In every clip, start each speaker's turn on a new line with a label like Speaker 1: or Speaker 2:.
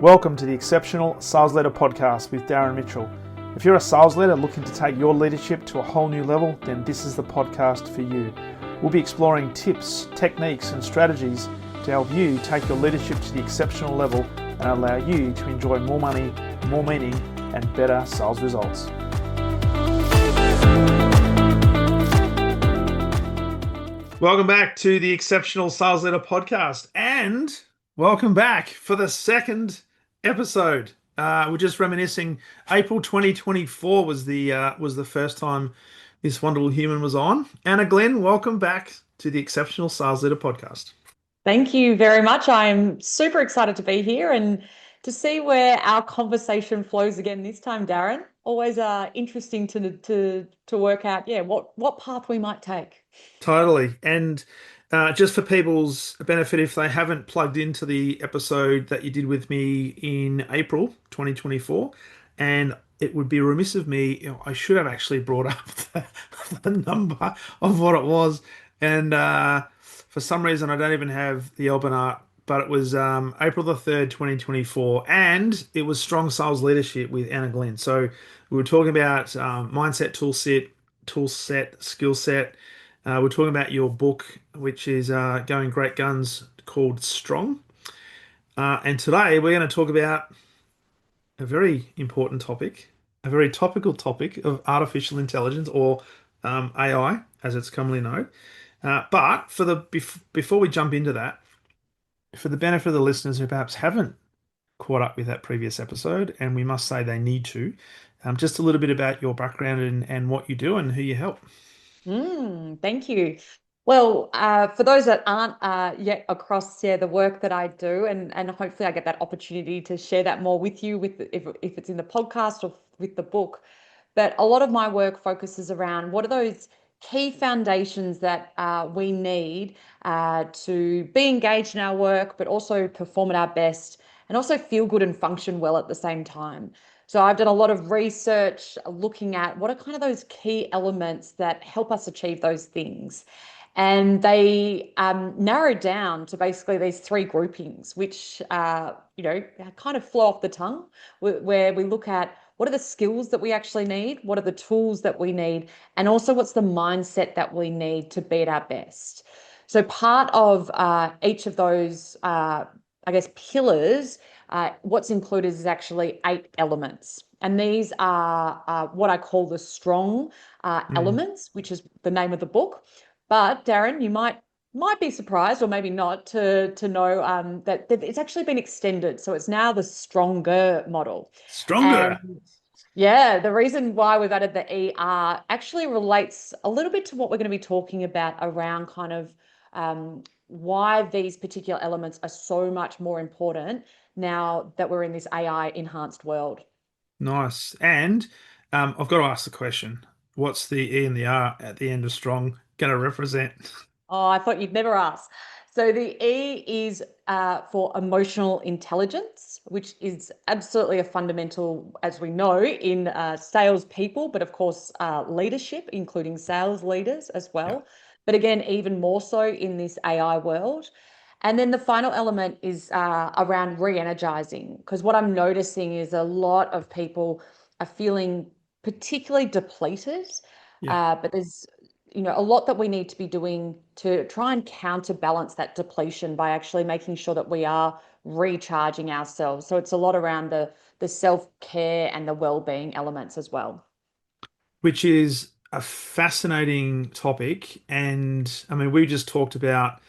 Speaker 1: Welcome to the Exceptional Sales Leader Podcast with Darren Mitchell. If you're a sales leader looking to take your leadership to a whole new level, then this is the podcast for you. We'll be exploring tips, techniques, and strategies to help you take your leadership to the exceptional level and allow you to enjoy more money, more meaning, and better sales results. Welcome back to the Exceptional Sales Leader Podcast, and welcome back for the second episode. We're just reminiscing. April 2024 was the first time this wonderful human was on. Anna Glynn, welcome back to the Exceptional Sales Leader Podcast.
Speaker 2: Thank you very much. I'm super excited to be here and to see where our conversation flows again this time, Darren. Always interesting to work out, what path we might take.
Speaker 1: Totally. And just for people's benefit, if they haven't plugged into the episode that you did with me in April 2024, and it would be remiss of me, I should have actually brought up the number of what it was. And for some reason, I don't even have the almanac, but it was April the 3rd, 2024, and it was Strong Sales Leadership with Anna Glynn. So we were talking about mindset, tool set, skill set. We're talking about your book, which is going great guns, called Strong. And today we're going to talk about a very important topic, a very topical topic of artificial intelligence, or AI, as it's commonly known. But before we jump into that, for the benefit of the listeners who perhaps haven't caught up with that previous episode, and we must say they need to, just a little bit about your background and what you do and who you help.
Speaker 2: Thank you. Well, for those that aren't yet across the work that I do, and hopefully I get that opportunity to share that more with you, if it's in the podcast or with the book. But a lot of my work focuses around what are those key foundations that we need to be engaged in our work, but also perform at our best and also feel good and function well at the same time. So I've done a lot of research looking at what are kind of those key elements that help us achieve those things. And they narrowed down to basically these three groupings, which, kind of flow off the tongue, where we look at what are the skills that we actually need, what are the tools that we need, and also what's the mindset that we need to be at our best. So part of each of those, pillars, what's included is actually 8 elements. And these are what I call the strong elements, which is the name of the book. But Darren, you might be surprised, or maybe not, to know that it's actually been extended. So it's now the stronger model.
Speaker 1: Stronger.
Speaker 2: And yeah, the reason why we've added the ER actually relates a little bit to what we're going to be talking about around kind of why these particular elements are so much more important now that we're in this AI enhanced world.
Speaker 1: Nice. And I've got to ask the question, what's the E and the R at the end of strong going to represent?
Speaker 2: Oh, I thought you'd never ask. So the E is for emotional intelligence, which is absolutely a fundamental, as we know, in sales people, but of course, leadership, including sales leaders as well.
Speaker 1: Yeah.
Speaker 2: But again, even more so in this AI world. And then the final element is around re-energizing, because what I'm noticing is a lot of people are feeling particularly depleted,
Speaker 1: Yeah.
Speaker 2: but there's a lot that we need to be doing to try and counterbalance that depletion by actually making sure that we are recharging ourselves. So it's a lot around the self-care and the well-being elements as well.
Speaker 1: Which is a fascinating topic. And I mean, we just talked about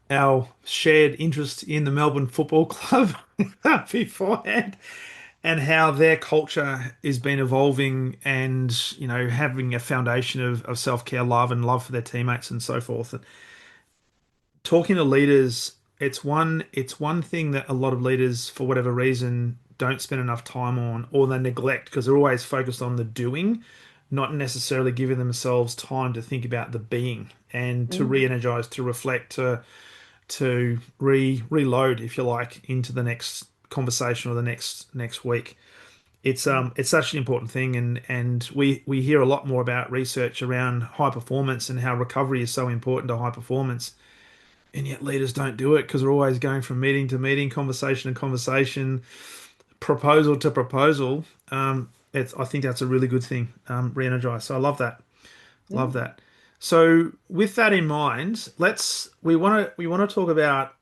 Speaker 1: our shared interest in the Melbourne Football Club beforehand, and how their culture has been evolving and, having a foundation of self-care, love, and love for their teammates and so forth. And talking to leaders, it's one thing that a lot of leaders, for whatever reason, don't spend enough time on, or they neglect because they're always focused on the doing, not necessarily giving themselves time to think about the being and to re-energize, to reflect, to reload, if you like, into the next conversation or the next week. It's such an important thing, and we hear a lot more about research around high performance and how recovery is so important to high performance. And yet leaders don't do it because we're always going from meeting to meeting, conversation to conversation, proposal to proposal. I think that's a really good thing. Re-energize. So I love that. Love
Speaker 2: Mm.
Speaker 1: that. So with that in mind, we want to talk about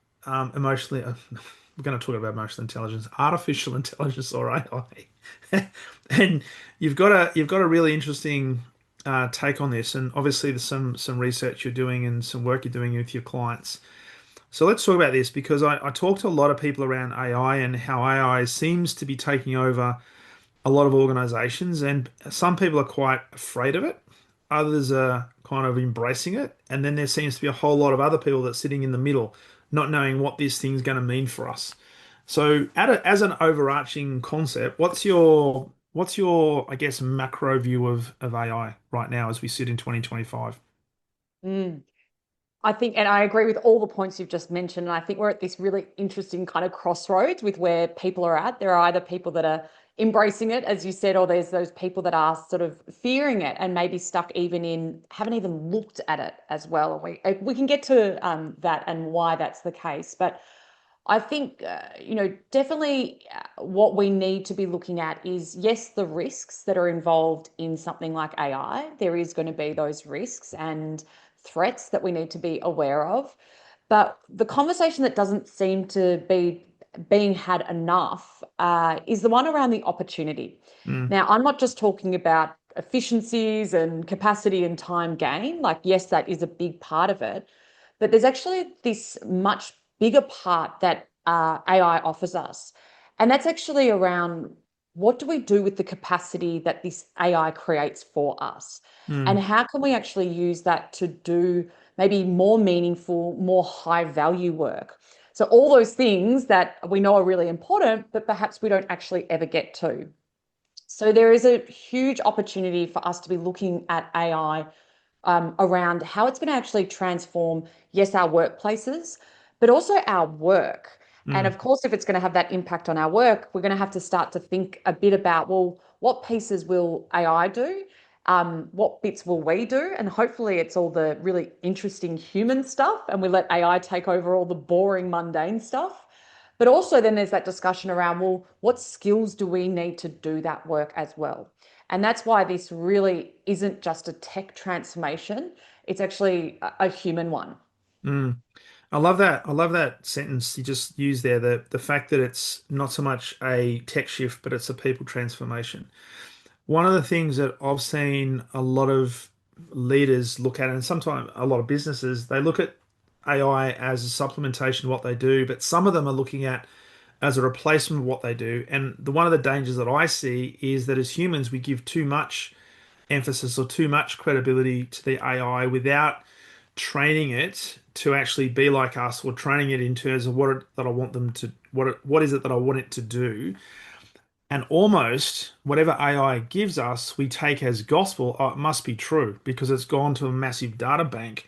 Speaker 1: emotionally. We're going to talk about emotional intelligence, artificial intelligence, or AI. And you've got a really interesting take on this, and obviously there's some research you're doing and some work you're doing with your clients. So let's talk about this because I talk to a lot of people around AI and how AI seems to be taking over a lot of organizations, and some people are quite afraid of it. Others are kind of embracing it. And then there seems to be a whole lot of other people that's sitting in the middle, not knowing what this thing's going to mean for us. So, as an overarching concept, what's your, I guess, macro view of AI right now as we sit in 2025?
Speaker 2: Mm. I think, and I agree with all the points you've just mentioned. And I think we're at this really interesting kind of crossroads with where people are at. There are either people that are embracing it, as you said, or there's those people that are sort of fearing it and maybe stuck even in, haven't even looked at it as well. And we can get to that and why that's the case. But I think, definitely what we need to be looking at is yes, the risks that are involved in something like AI. There is going to be those risks and threats that we need to be aware of. But the conversation that doesn't seem to be being had enough is the one around the opportunity.
Speaker 1: Mm,
Speaker 2: Now, I'm not just talking about efficiencies and capacity and time gain. Like, yes, that is a big part of it. But there's actually this much bigger part that AI offers us. And that's actually around what do we do with the capacity that this AI creates for us? And
Speaker 1: mm,
Speaker 2: how can we actually use that to do maybe more meaningful, more high value work? So, all those things that we know are really important, but perhaps we don't actually ever get to. So, there is a huge opportunity for us to be looking at AI around how it's going to actually transform, yes, our workplaces, but also our work. And
Speaker 1: mm,
Speaker 2: of course, if it's going to have that impact on our work, we're going to have to start to think a bit about, well, what pieces will AI do? What bits will we do? And hopefully, it's all the really interesting human stuff, and we let AI take over all the boring, mundane stuff. But also, then there's that discussion around, well, what skills do we need to do that work as well? And that's why this really isn't just a tech transformation, it's actually a human one.
Speaker 1: mm. I love that. I love that sentence you just used there. The fact that it's not so much a tech shift, but it's a people transformation. One of the things that I've seen a lot of leaders look at, and sometimes a lot of businesses, they look at AI as a supplementation of what they do, but some of them are looking at as a replacement of what they do. And one of the dangers that I see is that as humans, we give too much emphasis or too much credibility to the AI without training it to actually be like us, or training it in terms of that I want them to what is it that I want it to do. And almost whatever AI gives us, we take as gospel. Oh, it must be true because it's gone to a massive data bank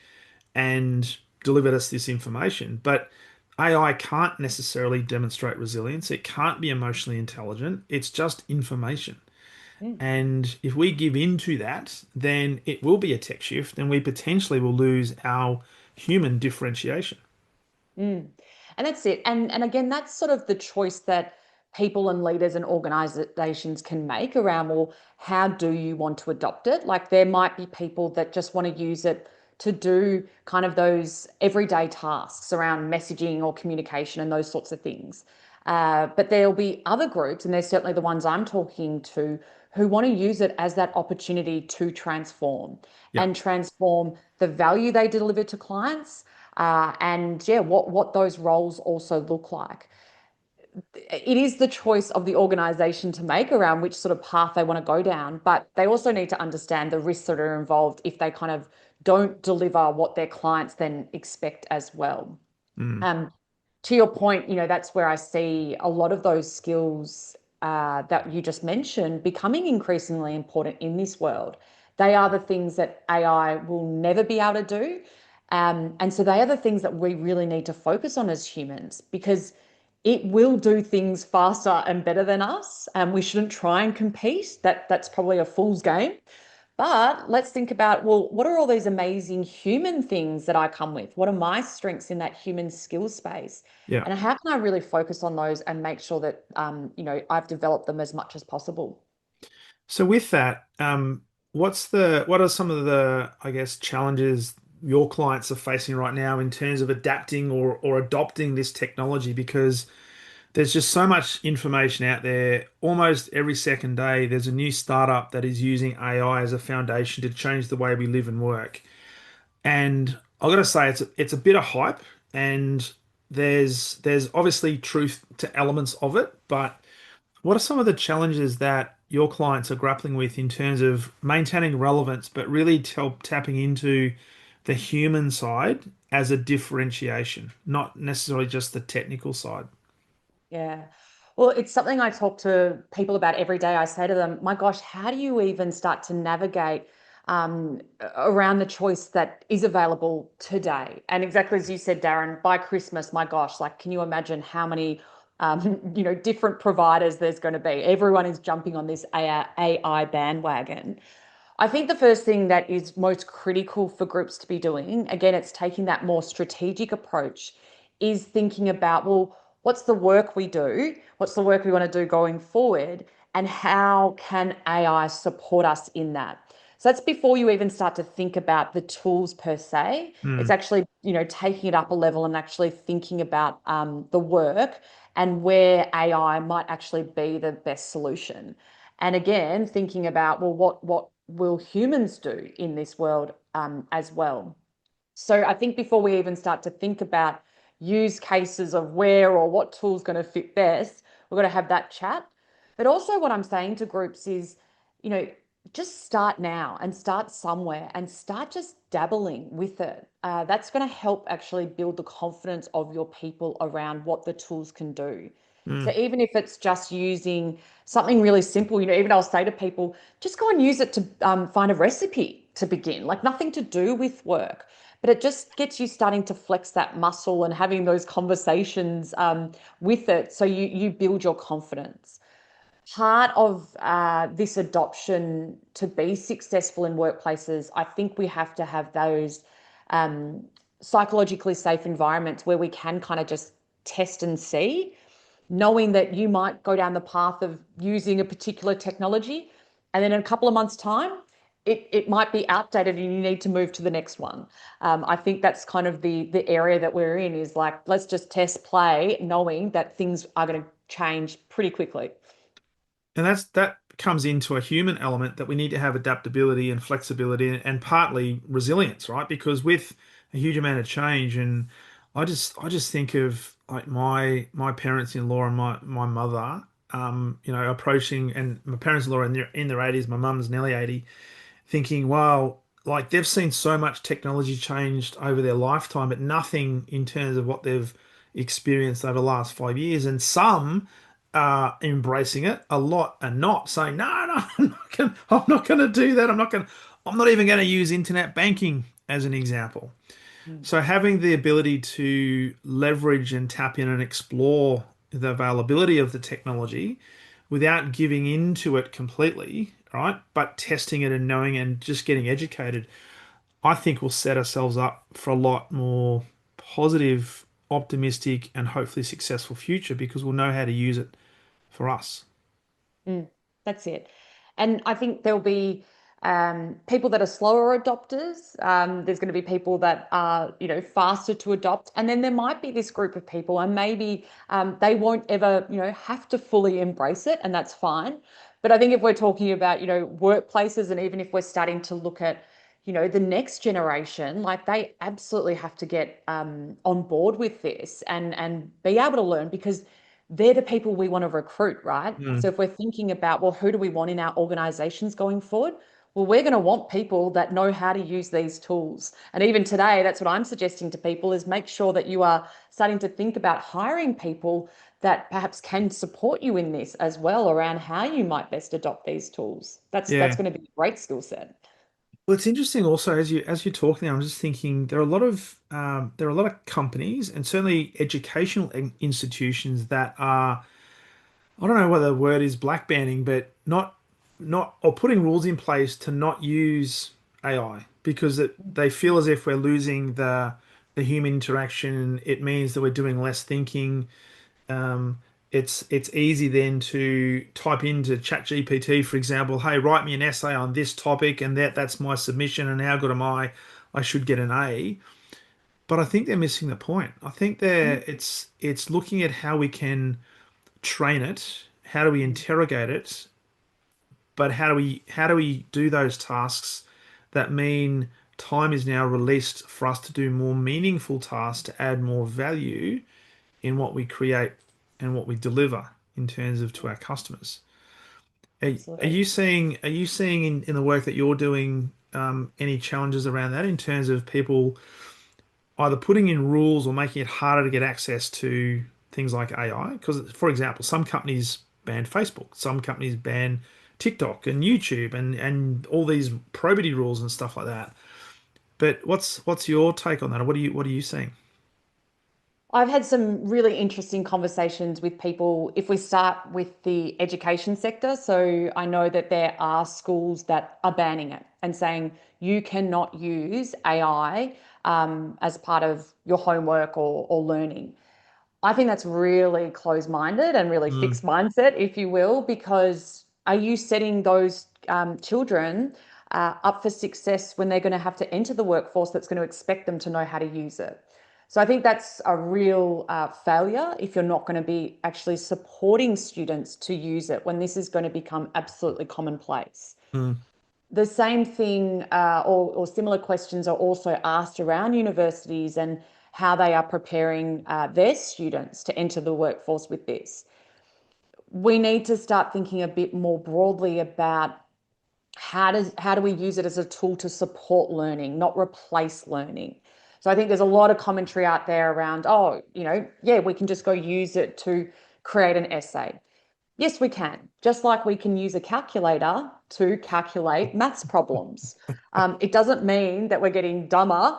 Speaker 1: and delivered us this information. But AI can't necessarily demonstrate resilience. It can't be emotionally intelligent. It's just information.
Speaker 2: Mm.
Speaker 1: And if we give in to that, then it will be a tech shift and we potentially will lose our human differentiation.
Speaker 2: Mm. And that's it. And again, that's sort of the choice that people and leaders and organizations can make around, well, how do you want to adopt it? Like there might be people that just want to use it to do kind of those everyday tasks around messaging or communication and those sorts of things. But there'll be other groups, and there's certainly the ones I'm talking to, who want to use it as that opportunity to transform
Speaker 1: Yeah.
Speaker 2: and transform the value they deliver to clients and yeah, what those roles also look like. It is the choice of the organization to make around which sort of path they want to go down, but they also need to understand the risks that are involved if they kind of don't deliver what their clients then expect as well.
Speaker 1: Mm,
Speaker 2: Um, to your point, that's where I see a lot of those skills that you just mentioned becoming increasingly important in this world. They are the things that AI will never be able to do. And so they are the things that we really need to focus on as humans because it will do things faster and better than us. And we shouldn't try and compete. That's probably a fool's game. But let's think about, well, what are all these amazing human things that I come with? What are my strengths in that human skill space?
Speaker 1: Yeah.
Speaker 2: And how can I really focus on those and make sure that I've developed them as much as possible?
Speaker 1: So with that, what are some of the, I guess, challenges your clients are facing right now in terms of adapting or adopting this technology? Because there's just so much information out there. Almost every second day, there's a new startup that is using AI as a foundation to change the way we live and work. And I've got to say, it's a bit of hype, and there's obviously truth to elements of it, but what are some of the challenges that your clients are grappling with in terms of maintaining relevance, but really tapping into the human side as a differentiation, not necessarily just the technical side?
Speaker 2: Yeah. Well, it's something I talk to people about every day. I say to them, my gosh, how do you even start to navigate around the choice that is available today? And exactly as you said, Darren, by Christmas, my gosh, like, can you imagine how many, different providers there's going to be? Everyone is jumping on this AI bandwagon. I think the first thing that is most critical for groups to be doing, again, it's taking that more strategic approach, is thinking about, well, what's the work we do? What's the work we want to do going forward? And how can AI support us in that? So that's before you even start to think about the tools per se. It's
Speaker 1: Hmm.
Speaker 2: actually, taking it up a level and actually thinking about the work and where AI might actually be the best solution. And again, thinking about, well, what will humans do in this world as well? So I think before we even start to think about use cases of where or what tool's going to fit best, we're going to have that chat. But also what I'm saying to groups is, you know, just start now and start somewhere and start just dabbling with it. That's going to help actually build the confidence of your people around what the tools can do. So
Speaker 1: Hmm.
Speaker 2: even if it's just using something really simple, even I'll say to people, just go and use it to find a recipe to begin, like nothing to do with work, but it just gets you starting to flex that muscle and having those conversations with it, so you build your confidence. Part of this adoption to be successful in workplaces, I think we have to have those um, psychologically safe environments where we can kind of just test and see, knowing that you might go down the path of using a particular technology, and then in a couple of months' time, it might be outdated and you need to move to the next one. I think that's kind of the area that we're in, is like, let's just test play, knowing that things are going to change pretty quickly.
Speaker 1: And that comes into a human element that we need to have adaptability and flexibility and partly resilience, right? Because with a huge amount of change, and I just think of like my parents-in-law and my mother, approaching, and my parents-in-law are in their 80s, my mum's nearly 80, thinking, wow, like they've seen so much technology changed over their lifetime, but nothing in terms of what they've experienced over the last 5 years. And some are embracing it, a lot are not, saying, no, no, I'm not gonna do that. I'm not even gonna use internet banking as an example.
Speaker 2: Mm.
Speaker 1: So having the ability to leverage and tap in and explore the availability of the technology without giving into it completely, right? But testing it and knowing and just getting educated, I think will set ourselves up for a lot more positive, optimistic, and hopefully successful future because we'll know how to use it for us.
Speaker 2: Mm, that's it. And I think there'll be people that are slower adopters. There's going to be people that are, faster to adopt. And then there might be this group of people, and maybe they won't ever, have to fully embrace it, and that's fine. But I think if we're talking about, workplaces, and even if we're starting to look at, the next generation, like they absolutely have to get on board with this and be able to learn, because they're the people we want to recruit, right? So
Speaker 1: Mm.
Speaker 2: if we're thinking about, well, who do we want in our organizations going forward? Well, we're going to want people that know how to use these tools. And even today, that's what I'm suggesting to people, is make sure that you are starting to think about hiring people that perhaps can support you in this as well, around how you might best adopt these tools. That's
Speaker 1: Yeah.
Speaker 2: going to be a great skill set.
Speaker 1: Well, it's interesting also as you're talking, I'm just thinking there are a lot of companies and certainly educational institutions that are, I don't know whether the word is black banning, but not. not or putting rules in place to not use AI because they feel as if we're losing the human interaction. It means that we're doing less thinking. Um, it's easy then to type into ChatGPT, for example, hey, write me an essay on this topic, and that's my submission, and how good am I? I should get an A. But I think they're missing the point. I think
Speaker 2: Mm,
Speaker 1: it's looking at how we can train it, how do we
Speaker 2: mm,
Speaker 1: interrogate it, but how do we do those tasks that mean time is now released for us to do more meaningful tasks to add more value in what we create and what we deliver in terms of to
Speaker 2: mm,
Speaker 1: our customers. Are
Speaker 2: absolutely.
Speaker 1: you seeing in the work that you're doing any challenges around that in terms of people either putting in rules or making it harder to get access to things like AI? Because, for example, some companies ban Facebook, some companies ban TikTok and YouTube and all these probity rules and stuff like that. But what's your take on that? Or what are you seeing?
Speaker 2: I've had some really interesting conversations with people. If we start with the education sector, so I know that there are schools that are banning it and saying you cannot use AI as part of your homework or learning. I think that's really closed-minded and really
Speaker 1: Mm,
Speaker 2: fixed mindset, if you will, because are you setting those children up for success when they're going to have to enter the workforce that's going to expect them to know how to use it? So I think that's a real failure if you're not going to be actually supporting students to use it when this is going to become absolutely commonplace.
Speaker 1: mm,
Speaker 2: The same thing or similar questions are also asked around universities and how they are preparing their students to enter the workforce with this. We need to start thinking a bit more broadly about how do we use it as a tool to support learning, not replace learning. So I think there's a lot of commentary out there around, oh, yeah, we can just go use it to create an essay. Yes, we can. Just like we can use a calculator to calculate maths problems. It doesn't mean that we're getting dumber.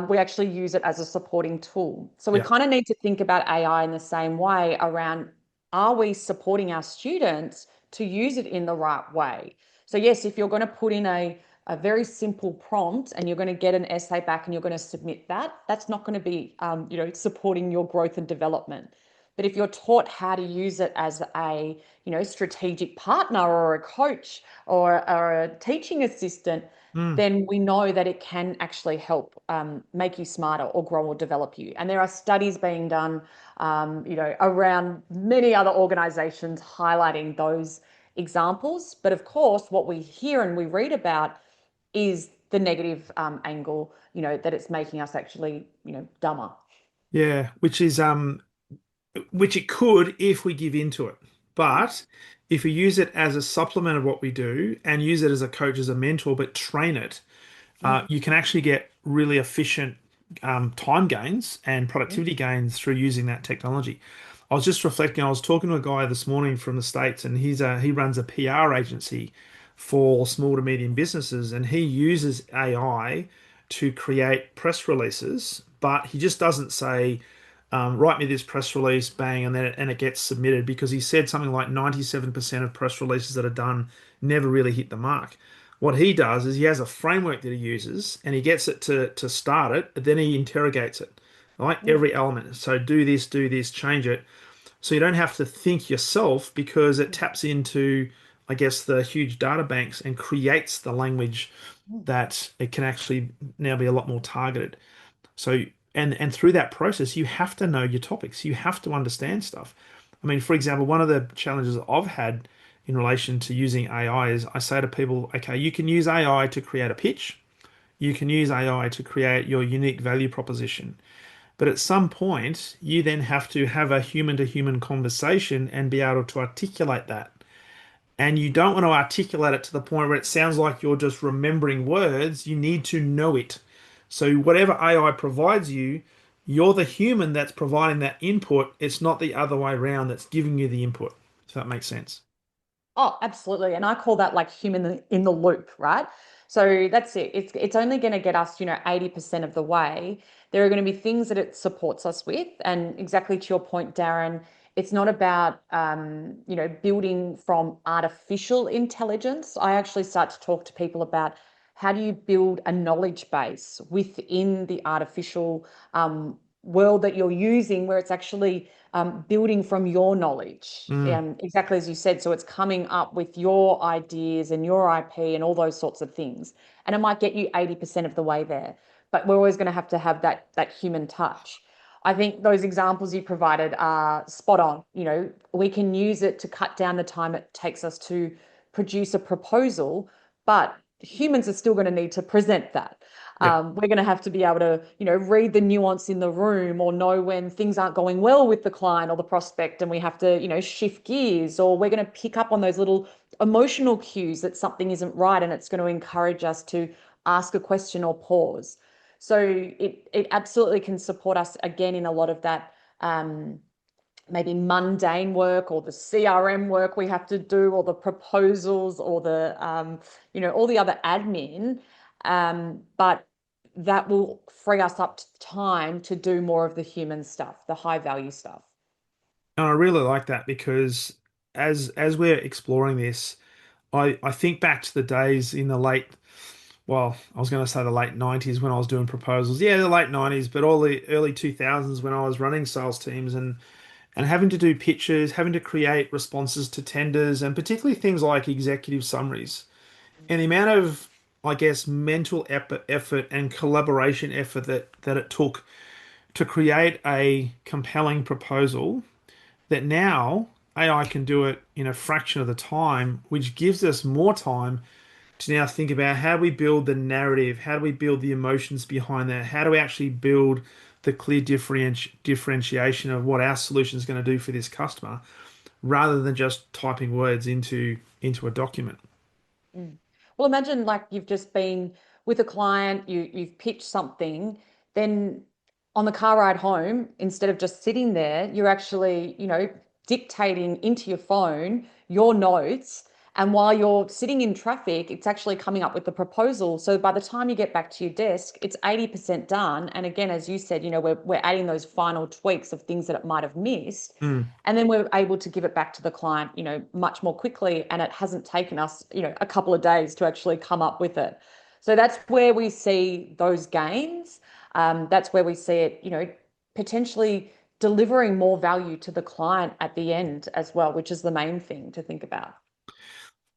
Speaker 2: We actually use it as a supporting tool. So we
Speaker 1: yeah.
Speaker 2: kind of need to think about AI in the same way around, are we supporting our students to use it in the right way? So yes, if you're going to put in a very simple prompt and you're going to get an essay back and you're going to submit that, that's not going to be, supporting your growth and development. But if you're taught how to use it as a, strategic partner or a coach or a teaching assistant,
Speaker 1: Mm,
Speaker 2: then we know that it can actually help make you smarter or grow or develop you. And there are studies being done, around many other organizations highlighting those examples. But of course, what we hear and we read about is the negative angle, that it's making us actually, dumber.
Speaker 1: yeah. Which it could if we give into it. But if we use it as a supplement of what we do and use it as a coach, as a mentor, but train it,
Speaker 2: Mm,
Speaker 1: you can actually get really efficient time gains and
Speaker 2: mm,
Speaker 1: productivity gains through using that technology. I was just reflecting, I was talking to a guy this morning from the States, and he runs a PR agency for small to medium businesses, and he uses AI to create press releases, but he just doesn't say, write me this press release, bang, and it gets submitted because he said something like 97% of press releases that are done never really hit the mark. What he does is he has a framework that he uses and he gets it to start it, then he interrogates it, right?
Speaker 2: mm,
Speaker 1: Every element. So do this, change it. So you don't have to think yourself because it taps into, I guess, the huge data banks and creates the language
Speaker 2: mm,
Speaker 1: that it can actually now be a lot more targeted. So and through that process, you have to know your topics. You have to understand stuff. I mean, for example, one of the challenges I've had in relation to using AI is I say to people, okay, you can use AI to create a pitch. You can use AI to create your unique value proposition. But at some point, you then have to have a human to human conversation and be able to articulate that. And you don't want to articulate it to the point where it sounds like you're just remembering words. You need to know it. So, whatever AI provides you, you're the human that's providing that input. It's not the other way around that's giving you the input. If that makes sense.
Speaker 2: Oh, absolutely. And I call that like human in the loop, right? So that's it. It's only going to get us, 80% of the way. There are going to be things that it supports us with. And exactly to your point, Darren, It's not about building from artificial intelligence. I actually start to talk to people about how do you build a knowledge base within the artificial world that you're using, where it's actually building from your knowledge,
Speaker 1: Mm.
Speaker 2: exactly as you said. So it's coming up with your ideas and your IP and all those sorts of things. And it might get you 80% of the way there, but we're always going to have that human touch. I think those examples you provided are spot on. We can use it to cut down the time it takes us to produce a proposal, but humans are still going to need to present that.
Speaker 1: Yep.
Speaker 2: We're going to have to be able to, read the nuance in the room or know when things aren't going well with the client or the prospect, and we have to, shift gears, or we're going to pick up on those little emotional cues that something isn't right, and it's going to encourage us to ask a question or pause. So it absolutely can support us again in a lot of that maybe mundane work or the CRM work we have to do, or the proposals, or the all the other admin. But that will free us up time to do more of the human stuff, the high value stuff.
Speaker 1: And I really like that because as we're exploring this, I think back to the days in the late, well, I was going to say the late 90s when I was doing proposals. Yeah, the late 90s, but all the early 2000s when I was running sales teams and having to do pitches, having to create responses to tenders, and particularly things like executive summaries. And the amount of, I guess, mental effort and collaboration effort that it took to create a compelling proposal that now AI can do it in a fraction of the time, which gives us more time to now think about how do we build the narrative, how do we build the emotions behind that, how do we actually build the clear differentiation of what our solution is going to do for this customer, rather than just typing words into a document.
Speaker 2: Mm. Well, imagine like you've just been with a client, you've pitched something, then on the car ride home, instead of just sitting there, you're actually, dictating into your phone your notes. And while you're sitting in traffic, it's actually coming up with the proposal. So by the time you get back to your desk, it's 80% done. And again, as you said, we're adding those final tweaks of things that it might have missed.
Speaker 1: Mm.
Speaker 2: And then we're able to give it back to the client, much more quickly. And it hasn't taken us, a couple of days to actually come up with it. So that's where we see those gains. That's where we see it, potentially delivering more value to the client at the end as well, which is the main thing to think about.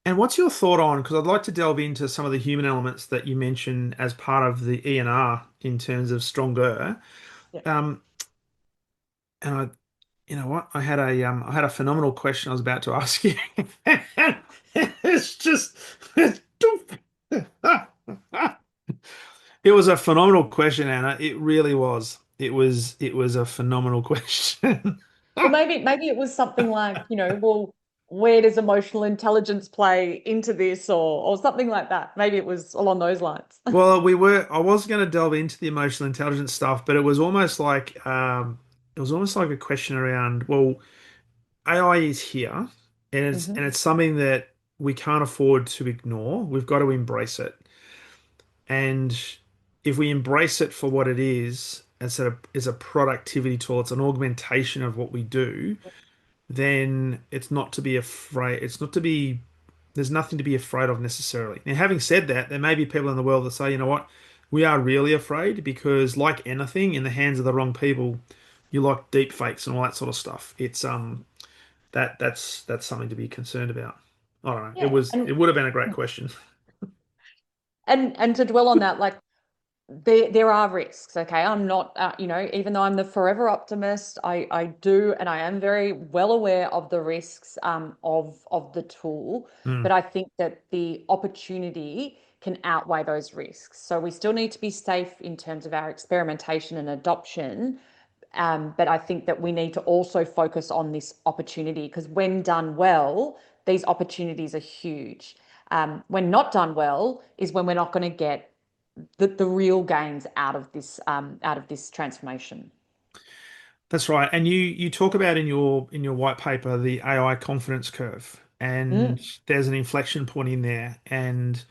Speaker 1: And what's your thought on, because I'd like to delve into some of the human elements that you mentioned as part of the E&R in terms of stronger.
Speaker 2: Yeah.
Speaker 1: Um, and you know what? I had a phenomenal question I was about to ask you. It's just it was a phenomenal question, Anna. It really was. It was a phenomenal question.
Speaker 2: Well, maybe it was something like, well, where does emotional intelligence play into this, or something like that. Maybe it was along those lines.
Speaker 1: Well, I was going to delve into the emotional intelligence stuff, but it was almost like a question around, well, AI is here,
Speaker 2: Hmm.
Speaker 1: and it's something that we can't afford to ignore. We've got to embrace it. And if we embrace it for what it is, as a productivity tool, it's an augmentation of what we do, then it's not to be afraid. It's not to be, there's nothing to be afraid of necessarily. Now, having said that, there may be people in the world that say, you know what, we are really afraid because, like anything, in the hands of the wrong people, you like deep fakes and all that sort of stuff. It's that's something to be concerned about. I don't know.
Speaker 2: Yeah.
Speaker 1: It would have been a great question.
Speaker 2: And to dwell on that, like there are risks. Okay, I'm not even though I'm the forever optimist, I do, and I am very well aware of the risks of the tool,
Speaker 1: Hmm.
Speaker 2: but I think that the opportunity can outweigh those risks. So we still need to be safe in terms of our experimentation and adoption. But I think that we need to also focus on this opportunity, because when done well, these opportunities are huge. When not done well is when we're not going to get the real gains out of this transformation.
Speaker 1: That's right. And you talk about in your white paper the AI confidence curve, and
Speaker 2: Mm.
Speaker 1: there's an inflection point in there, and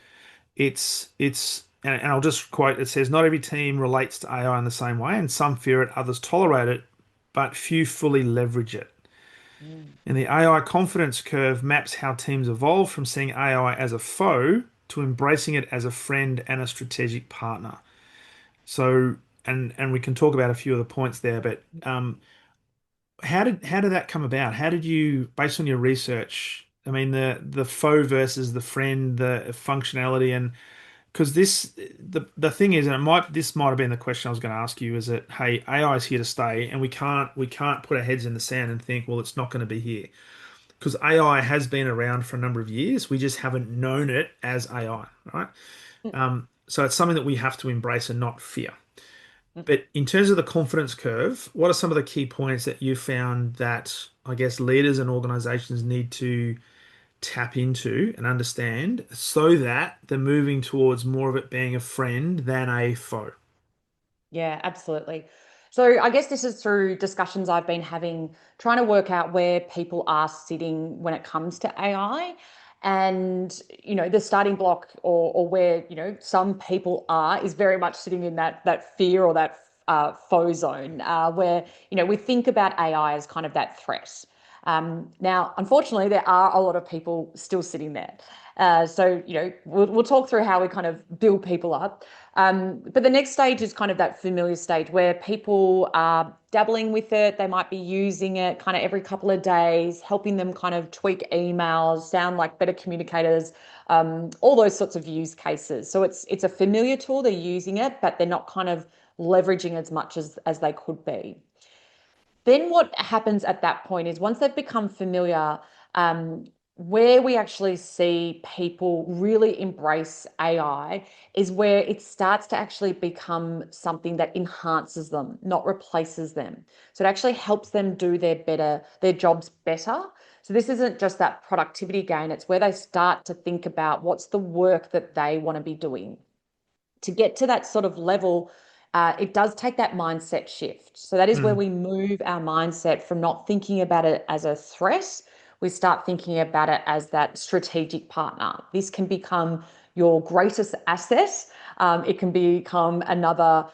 Speaker 1: and I'll just quote, it says, not every team relates to AI in the same way, and some fear it, others tolerate it, but few fully leverage it.
Speaker 2: Mm.
Speaker 1: And the AI confidence curve maps how teams evolve from seeing AI as a foe to embracing it as a friend and a strategic partner. So, and we can talk about a few of the points there, but how did that come about? How did you, based on your research, I mean, the foe versus the friend, the functionality, and because the thing is, and this might have been the question I was going to ask you, is that hey, AI is here to stay, and we can't put our heads in the sand and think, well, it's not going to be here because AI has been around for a number of years. We just haven't known it as AI, right?
Speaker 2: Mm.
Speaker 1: So it's something that we have to embrace and not fear.
Speaker 2: Mm.
Speaker 1: But in terms of the confidence curve, what are some of the key points that you found that I guess leaders and organizations need to tap into and understand so that they're moving towards more of it being a friend than a foe?
Speaker 2: Yeah, absolutely. So I guess this is through discussions I've been having, trying to work out where people are sitting when it comes to AI. And, the starting block or where, some people are is very much sitting in that fear or that foe zone where, we think about AI as kind of that threat. Now, unfortunately, there are a lot of people still sitting there. So, we'll talk through how we kind of build people up. But the next stage is kind of that familiar stage where people are dabbling with it. They might be using it kind of every couple of days, helping them kind of tweak emails, sound like better communicators, all those sorts of use cases. So it's a familiar tool. They're using it, but they're not kind of leveraging as much as they could be. Then what happens at that point is once they've become familiar, um, where we actually see people really embrace AI is where it starts to actually become something that enhances them, not replaces them. So it actually helps them do their jobs better. So this isn't just that productivity gain, it's where they start to think about what's the work that they want to be doing to get to that sort of level, it does take that mindset shift. So that is where
Speaker 1: Mm,
Speaker 2: we move our mindset from not thinking about it as a threat. We start thinking about it as that strategic partner. This can become your greatest asset. It can become another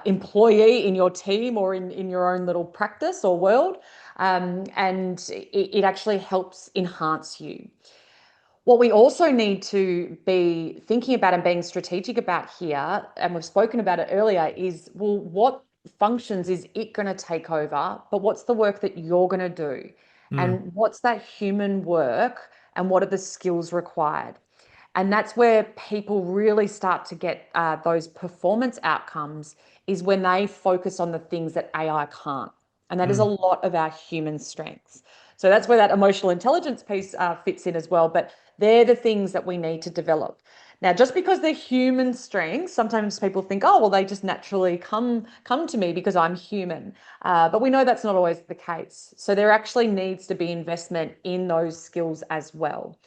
Speaker 2: employee in your team or in your own little practice or world. And it actually helps enhance you. What we also need to be thinking about and being strategic about here, and we've spoken about it earlier, is well, what functions is it going to take over? But what's the work that you're going to do?
Speaker 1: mm,
Speaker 2: And what's that human work? And what are the skills required? And that's where people really start to get those performance outcomes is when they focus on the things that AI can't. And that is a
Speaker 1: mm.
Speaker 2: lot of our human strengths. So that's where that emotional intelligence piece fits in as well. But they're the things that we need to develop. Now, just because they're human strengths, sometimes people think, oh, well, they just naturally come to me because I'm human. But we know that's not always the case. So there actually needs to be investment in those skills as well.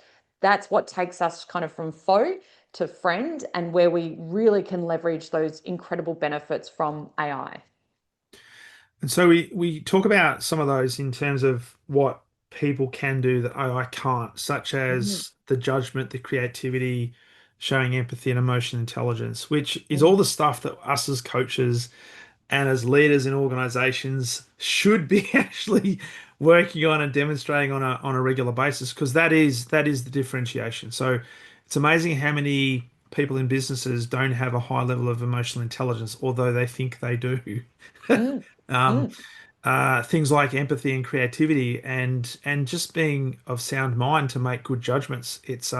Speaker 2: That's what takes us kind of from foe to friend and where we really can leverage those incredible benefits from AI.
Speaker 1: And so we talk about some of those in terms of what people can do that AI can't, such
Speaker 2: Mhm.
Speaker 1: as the judgment, the creativity, showing empathy and emotional intelligence, which is all
Speaker 2: Mm.
Speaker 1: the stuff that us as coaches and as leaders in organizations should be actually working on and demonstrating on a regular basis because that is the differentiation. So it's amazing how many people in businesses don't have a high level of emotional intelligence, although they think they do.
Speaker 2: Mm.
Speaker 1: Um,
Speaker 2: Mm.
Speaker 1: things like empathy and creativity and just being of sound mind to make good judgments. It's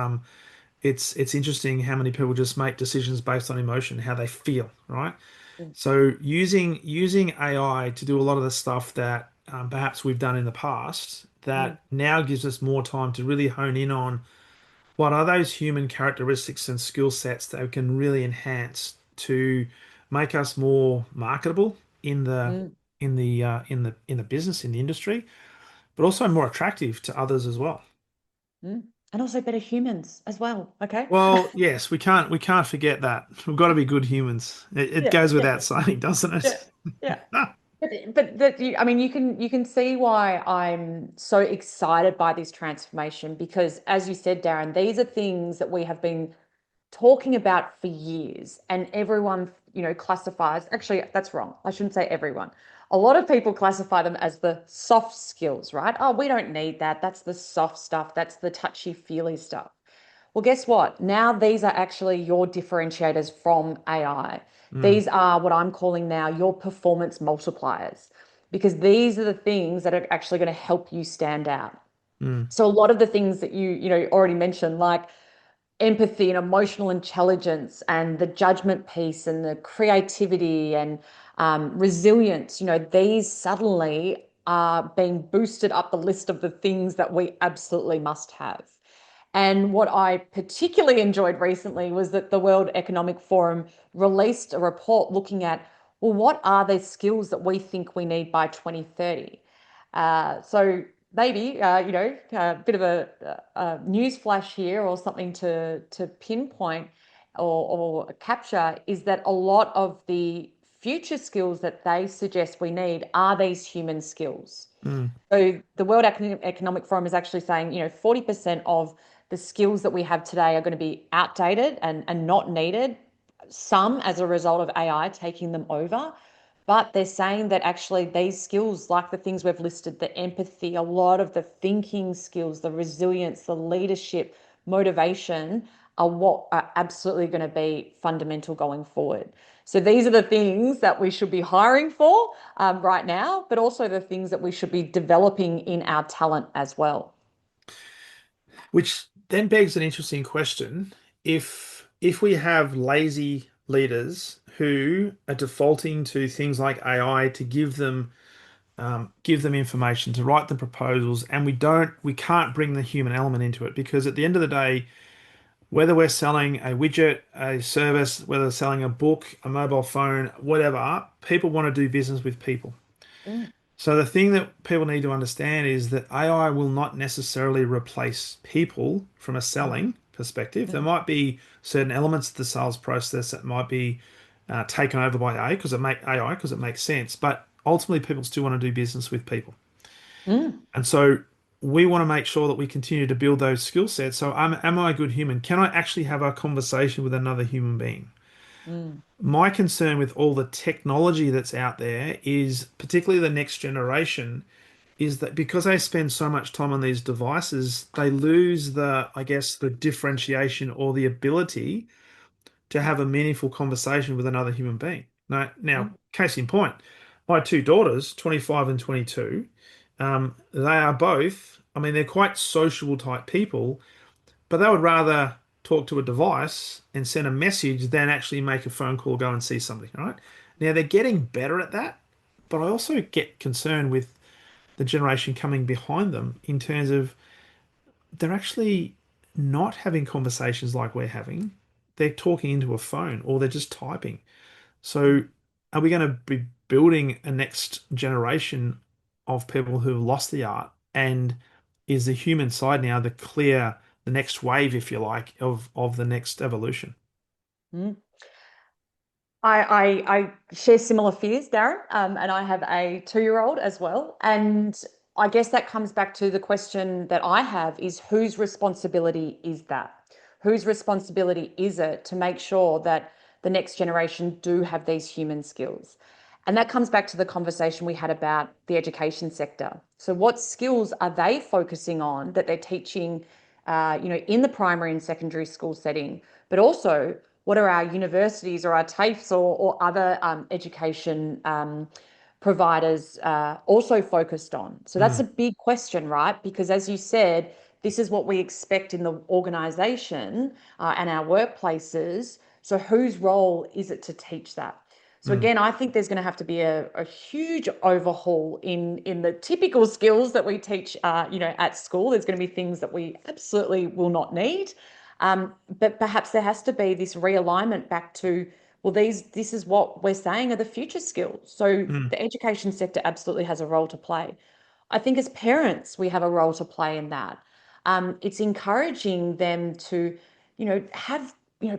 Speaker 1: interesting how many people just make decisions based on emotion, how they feel, right?
Speaker 2: Mm.
Speaker 1: So using AI to do a lot of the stuff that perhaps we've done in the past
Speaker 2: Mm.
Speaker 1: that now gives us more time to really hone in on what are those human characteristics and skill sets that we can really enhance to make us more marketable in the
Speaker 2: Mm.
Speaker 1: in the business in the industry, but also more attractive to others as well.
Speaker 2: Mm. And also better humans as well. Okay.
Speaker 1: Well, yes, we can't forget that. We've got to be good humans. It
Speaker 2: Yeah.
Speaker 1: goes
Speaker 2: Yeah.
Speaker 1: without saying, doesn't
Speaker 2: Yeah.
Speaker 1: it?
Speaker 2: Yeah. But that I mean, you can see why I'm so excited by this transformation because, as you said, Darren, these are things that we have been talking about for years, and everyone, classifies. Actually, that's wrong. I shouldn't say everyone. a lot of people classify them as the soft skills, right? Oh, we don't need that. That's the soft stuff. That's the touchy-feely stuff. Well, guess what? Now these are actually your differentiators from AI.
Speaker 1: Mm,
Speaker 2: These are what I'm calling now your performance multipliers, because these are the things that are actually going to help you stand out.
Speaker 1: mm,
Speaker 2: So a lot of the things that you already mentioned, like empathy and emotional intelligence and the judgment piece and the creativity and resilience, these suddenly are being boosted up the list of the things that we absolutely must have. And what I particularly enjoyed recently was that the World Economic Forum released a report looking at, well, what are the skills that we think we need by 2030? So maybe, a bit of a news flash here or something to pinpoint or capture is that a lot of the future skills that they suggest we need are these human skills.
Speaker 1: mm,
Speaker 2: So the World Economic Forum is actually saying, 40% of the skills that we have today are going to be outdated and not needed, some as a result of AI taking them over. But they're saying that actually these skills, like the things we've listed, the empathy, a lot of the thinking skills, the resilience, the leadership, motivation, are what are absolutely going to be fundamental going forward. So these are the things that we should be hiring for right now, but also the things that we should be developing in our talent as well.
Speaker 1: which then begs an interesting question. If we have lazy leaders who are defaulting to things like AI to give them information, to write the proposals, and we can't bring the human element into it because at the end of the day, whether we're selling a widget, a service, whether we're selling a book, a mobile phone, whatever, people want to do business with people.
Speaker 2: Mm,
Speaker 1: So the thing that people need to understand is that AI will not necessarily replace people from a
Speaker 2: mm,
Speaker 1: selling perspective. There
Speaker 2: mm,
Speaker 1: might be certain elements of the sales process that might be taken over by AI because it makes sense. But ultimately, people still want to do business with people,
Speaker 2: mm,
Speaker 1: and so we want to make sure that we continue to build those skill sets. So, am I a good human? Can I actually have a conversation with another human being?
Speaker 2: mm,
Speaker 1: My concern with all the technology that's out there is, particularly the next generation, is that because they spend so much time on these devices, they lose I guess, the differentiation or the ability to have a meaningful conversation with another human being. Now,
Speaker 2: mm,
Speaker 1: case in point, my two daughters, 25 and 22, they are both, I mean, they're quite sociable type people, but they would rather talk to a device and send a message than actually make a phone call, go and see somebody, right? Now, they're getting better at that, but I also get concerned with the generation coming behind them in terms of they're actually not having conversations like we're having. They're talking into a phone or they're just typing. So,
Speaker 2: mm,
Speaker 1: are we going to be building a next generation of people who have lost the art? And is the human side now the next wave, if you like, of the next evolution?
Speaker 2: mm. I share similar fears, Darren, and I have a 2-year-old as well. And I guess that comes back to the question that I have is whose responsibility is that? Whose responsibility is it to make sure that the next generation do have these human skills? And that comes back to the conversation we had about the education sector. So, what skills are they focusing on that they're teaching, in the primary and secondary school setting? But also, what are our universities or our TAFEs or other education providers also focused on? So that's a
Speaker 1: Mm,
Speaker 2: big question, right? Because as you said, this is what we expect in the organization and our workplaces. So whose role is it to teach that? So
Speaker 1: mm,
Speaker 2: again, I think there's going to have to be a huge overhaul in the typical skills that we teach, at school. There's going to be things that we absolutely will not need, but perhaps there has to be this realignment back to, well, this is what we're saying are the future skills. So
Speaker 1: mm,
Speaker 2: the education sector absolutely has a role to play. I think as parents, we have a role to play in that. It's encouraging them to, have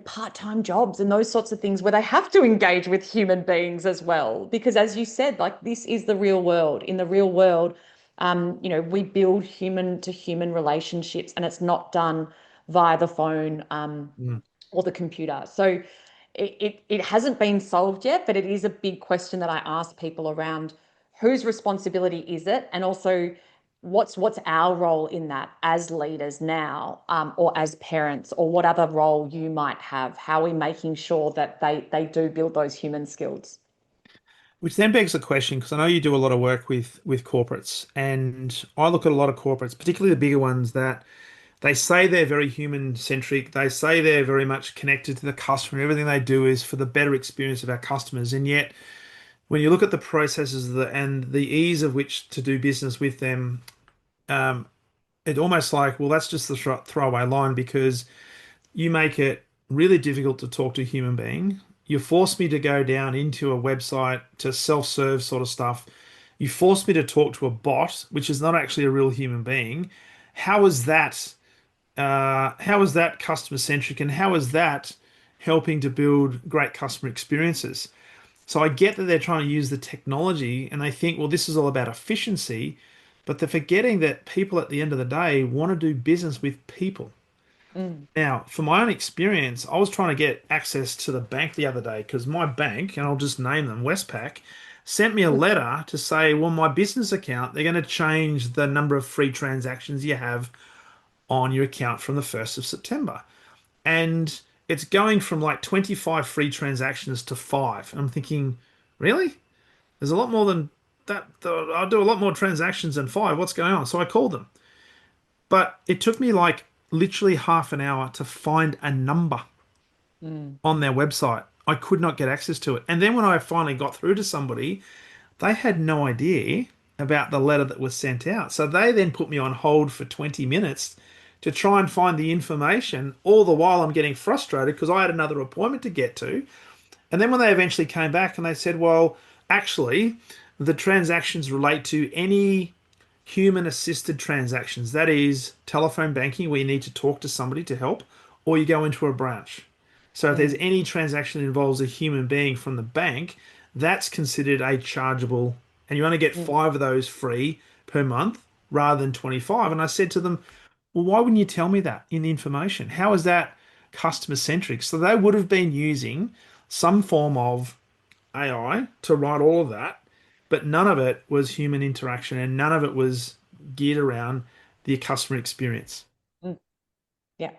Speaker 2: part-time jobs and those sorts of things where they have to engage with human beings as well. Because as you said, like this is the real world. In the real world, we build human to human relationships, and it's not done via the phone
Speaker 1: mm.
Speaker 2: or the computer. So it hasn't been solved yet, but it is a big question that I ask people around whose responsibility is it? And also, what's our role in that as leaders now, or as parents, or what other role you might have? How are we making sure that they do build those human skills?
Speaker 1: Which then begs the question, because I know you do a lot of work with corporates, and I look at a lot of corporates, particularly the bigger ones, that they say they're very human centric. They say they're very much connected to the customer. Everything they do is for the better experience of our customers. And yet, when you look at the processes and the ease of which to do business with them, um, it's almost like, well, that's just the throwaway line because you make it really difficult to talk to a human being. You force me to go down into a website to self-serve sort of stuff. You force me to talk to a bot, which is not actually a real human being. How is that? How is that customer centric, and how is that helping to build great customer experiences? So I get that they're trying to use the technology, and they think, well, this is all about efficiency, but they're forgetting that people at the end of the day want to do business with people.
Speaker 2: Mm,
Speaker 1: Now, from my own experience, I was trying to get access to the bank the other day because my bank, and I'll just name them, Westpac, sent me a letter to say, well, my business account, they're going to change the number of free transactions you have on your account from the 1st of September. And it's going from like 25 free transactions to five. And I'm thinking, really? There's a lot more than that. I'll do a lot more transactions than five. What's going on? So I called them. But it took me like literally half an hour to find a number
Speaker 2: mm,
Speaker 1: on their website. I could not get access to it. And then when I finally got through to somebody, they had no idea about the letter that was sent out. So they then put me on hold for 20 minutes to try and find the information. All the while I'm getting frustrated because I had another appointment to get to. And then when they eventually came back and they said, well, actually, the transactions relate to any human assisted transactions. That is telephone banking where you need to talk to somebody to help, or you go into a branch. So if there's
Speaker 2: mm,
Speaker 1: any transaction that involves a human being from the bank, that's considered a chargeable, and you only get
Speaker 2: mm,
Speaker 1: five of those free per month rather than 25. And I said to them, well, why wouldn't you tell me that in the information? How is that customer centric? So they would have been using some form of AI to write all of that, but none of it was human interaction and none of it was geared around the customer experience.
Speaker 2: mm. Yeah.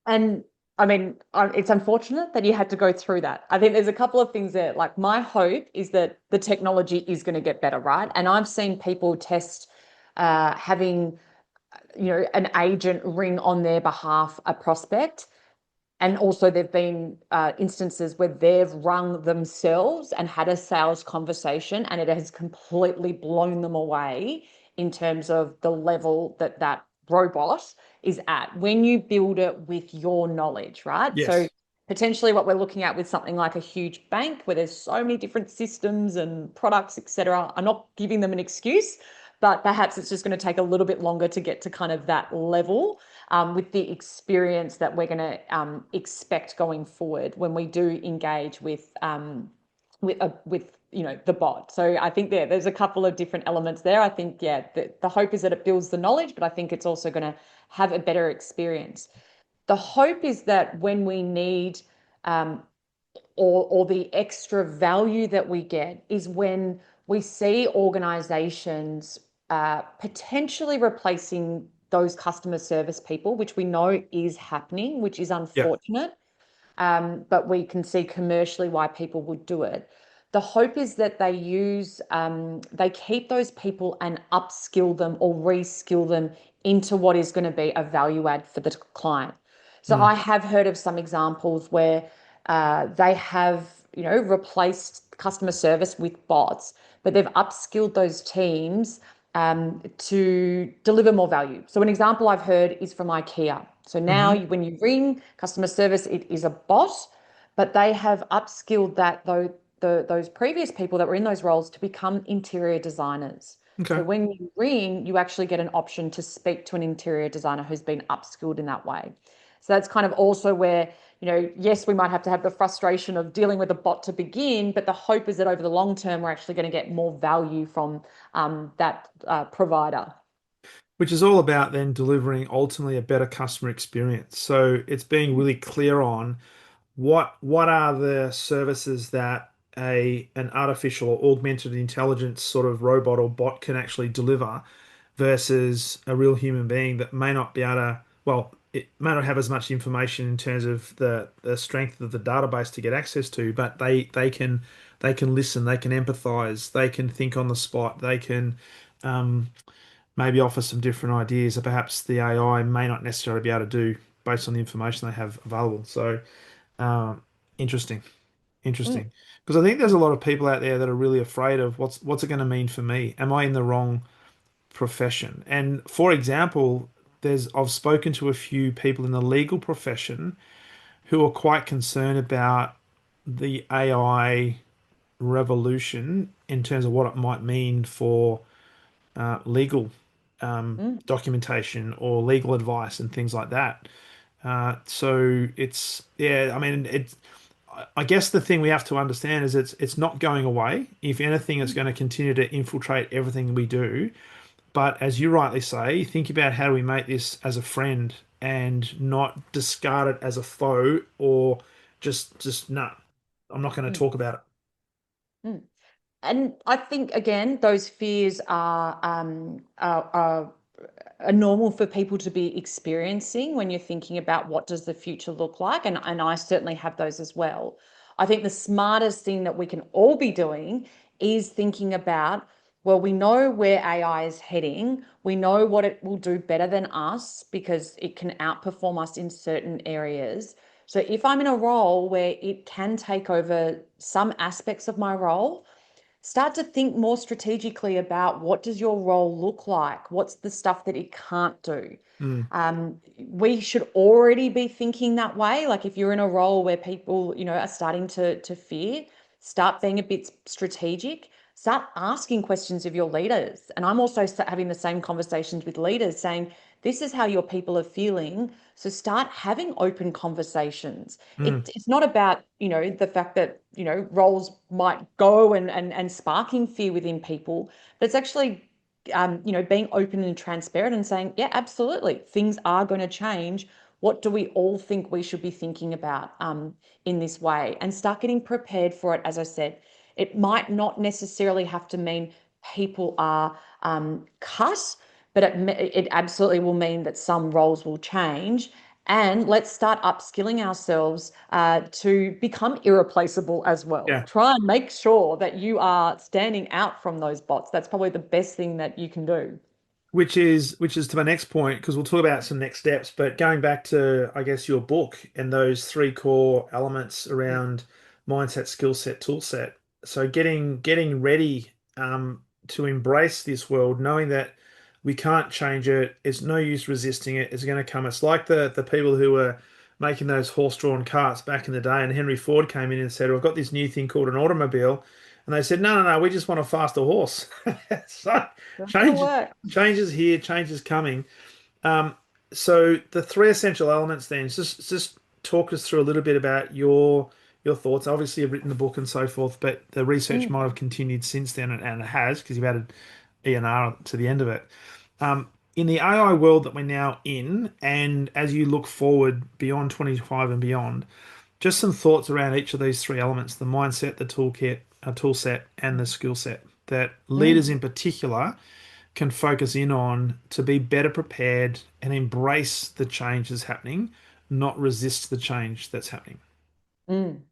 Speaker 2: And I mean, it's unfortunate that you had to go through that. I think there's a couple of things there. Like, my hope is that the technology is going to get better, right? And I've seen people test having, an agent ring on their behalf a prospect. And also, there've been instances where they've rung themselves and had a sales conversation, and it has completely blown them away in terms of the level that that robot is at when you build it with your knowledge, right? So,
Speaker 1: Yes.
Speaker 2: potentially, what we're looking at with something like a huge bank where there's so many different systems and products, etc. I'm not giving them an excuse, but perhaps it's just going to take a little bit longer to get to kind of that level, with the experience that we're going to expect going forward when we do engage with the bot. So I think there's a couple of different elements there. I think, yeah, the hope is that it builds the knowledge, but I think it's also going to have a better experience. The hope is that when we need, um, or the extra value that we get is when we see organizations potentially replacing those customer service people, which we know is happening, which is
Speaker 1: Yeah.
Speaker 2: unfortunate, but we can see commercially why people would do it. The hope is that they keep those people and upskill them or reskill them into what is going to be a value add for the client. So
Speaker 1: Mm.
Speaker 2: I have heard of some examples where they have, replaced customer service with bots, but they've upskilled those teams to deliver more value. So an example I've heard is from IKEA. So now
Speaker 1: Hmm.
Speaker 2: when you ring customer service, it is a bot, but they have upskilled those previous people that were in those roles to become interior designers.
Speaker 1: Okay.
Speaker 2: So when you ring, you actually get an option to speak to an interior designer who's been upskilled in that way. So that's kind of also where, yes, we might have to have the frustration of dealing with a bot to begin, but the hope is that over the long term, we're actually going to get more value from that provider.
Speaker 1: Which is all about then delivering ultimately a better customer experience. So it's being really clear on what are the services that a an artificial or augmented intelligence sort of robot or bot can actually deliver versus a real human being that may not be able to, well, it may not have as much information in terms of the strength of the database to get access to, but they can listen, they can empathize, they can think on the spot, they can um, maybe offer some different ideas that perhaps the AI may not necessarily be able to do based on the information they have available. So, um, interesting,
Speaker 2: Mm,
Speaker 1: interesting. Because I think there's a
Speaker 2: mm,
Speaker 1: lot of people out there that are really afraid of what's it going to mean for me? Am I in the wrong profession? And for example, there's I've spoken to a few people in the legal profession who are quite concerned about the AI revolution in terms of what it might mean for legal
Speaker 2: mm,
Speaker 1: documentation or legal advice and things like that. So it's yeah, I mean it's I guess the thing we have to understand is it's not going away. If anything, it's
Speaker 2: mm,
Speaker 1: going to continue to infiltrate everything we do. But as you rightly say, think about how do we make this as a friend and not discard it as a foe or just no, I'm not going to
Speaker 2: mm,
Speaker 1: talk about it.
Speaker 2: mm. And I think again, those fears are normal for people to be experiencing when you're thinking about what does the future look like, and I certainly have those as well. I think the smartest thing that we can all be doing is thinking about, well, we know where AI is heading. We know what it will do better than us because it can outperform us in certain areas. So if I'm in a role where it can take over some aspects of my role, start to think more strategically about what does your role look like? What's the stuff that it can't do?
Speaker 1: Mm,
Speaker 2: We should already be thinking that way. Like if you're in a role where people, are starting to fear, start being a bit strategic. Start asking questions of your leaders. And I'm also having the same conversations with leaders saying, this is how your people are feeling. So start having open conversations.
Speaker 1: mm,
Speaker 2: It's not about, the fact that, roles might go and sparking fear within people, but it's actually being open and transparent and saying, yeah, absolutely, things are going to change. What do we all think we should be thinking about in this way? And start getting prepared for it. As I said, it might not necessarily have to mean people are cut, but it absolutely will mean that some roles will change. And let's start upskilling ourselves to become irreplaceable as well.
Speaker 1: yeah.
Speaker 2: Try and make sure that you are standing out from those bots. That's probably the best thing that you can do.
Speaker 1: Which is to my next point, because we'll talk about some next steps, but going back to, I guess, your book and those three core elements around mindset, skill set, tool set. So getting ready to embrace this world, knowing that we can't change it, it's no use resisting it, it's going to come. It's like the people who were making those horse-drawn carts back in the day, and Henry Ford came in and said, "Well, I've got this new thing called an automobile." And they said, "No, no, no, we just want a faster horse." So
Speaker 2: Not going to
Speaker 1: change
Speaker 2: work.
Speaker 1: change is here, change is coming. Um, so the three essential elements then, just talk us through a little bit about your thoughts. Obviously, you've written the book and so forth, but the research
Speaker 2: Mm,
Speaker 1: might have continued since then, and it has because you've added E&R to the end of it. Um, in the AI world that we're now in, and as you look forward beyond 25 and beyond, just some thoughts around each of these three elements: the mindset, the toolkit, tool set, and the skill set that leaders
Speaker 2: mm.
Speaker 1: in particular can focus in on to be better prepared and embrace the change that's happening, not resist the change that's happening.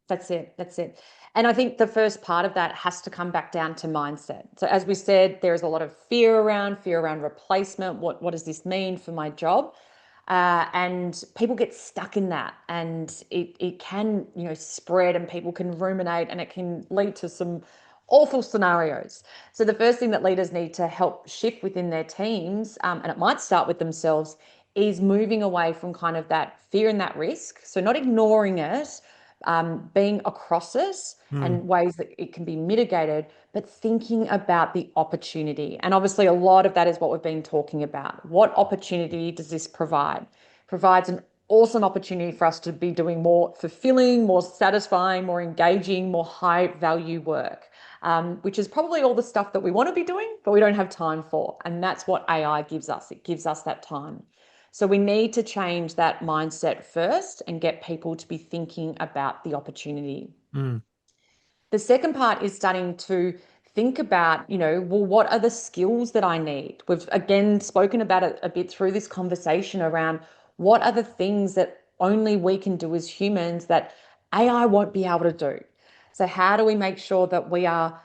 Speaker 2: That's it. That's it. And I think the first part of that has to come back down to mindset. So as we said, there's a lot of fear around replacement. What does this mean for my job? And people get stuck in that, and it can spread, and people can ruminate, and it can lead to some awful scenarios. So the first thing that leaders need to help shift within their teams, and it might start with themselves, is moving away from kind of that fear and that risk. So not ignoring it, being across it
Speaker 1: Mm,
Speaker 2: and ways that it can be mitigated, but thinking about the opportunity. And obviously, a lot of that is what we've been talking about. What opportunity does this provide? Provides an awesome opportunity for us to be doing more fulfilling, more satisfying, more engaging, more high value work, which is probably all the stuff that we want to be doing, but we don't have time for. And that's what AI gives us. It gives us that time. So we need to change that mindset first and get people to be thinking about the opportunity.
Speaker 1: mm.
Speaker 2: The second part is starting to think about, well, what are the skills that I need? We've again spoken about it a bit through this conversation around what are the things that only we can do as humans that AI won't be able to do. So, how do we make sure that we are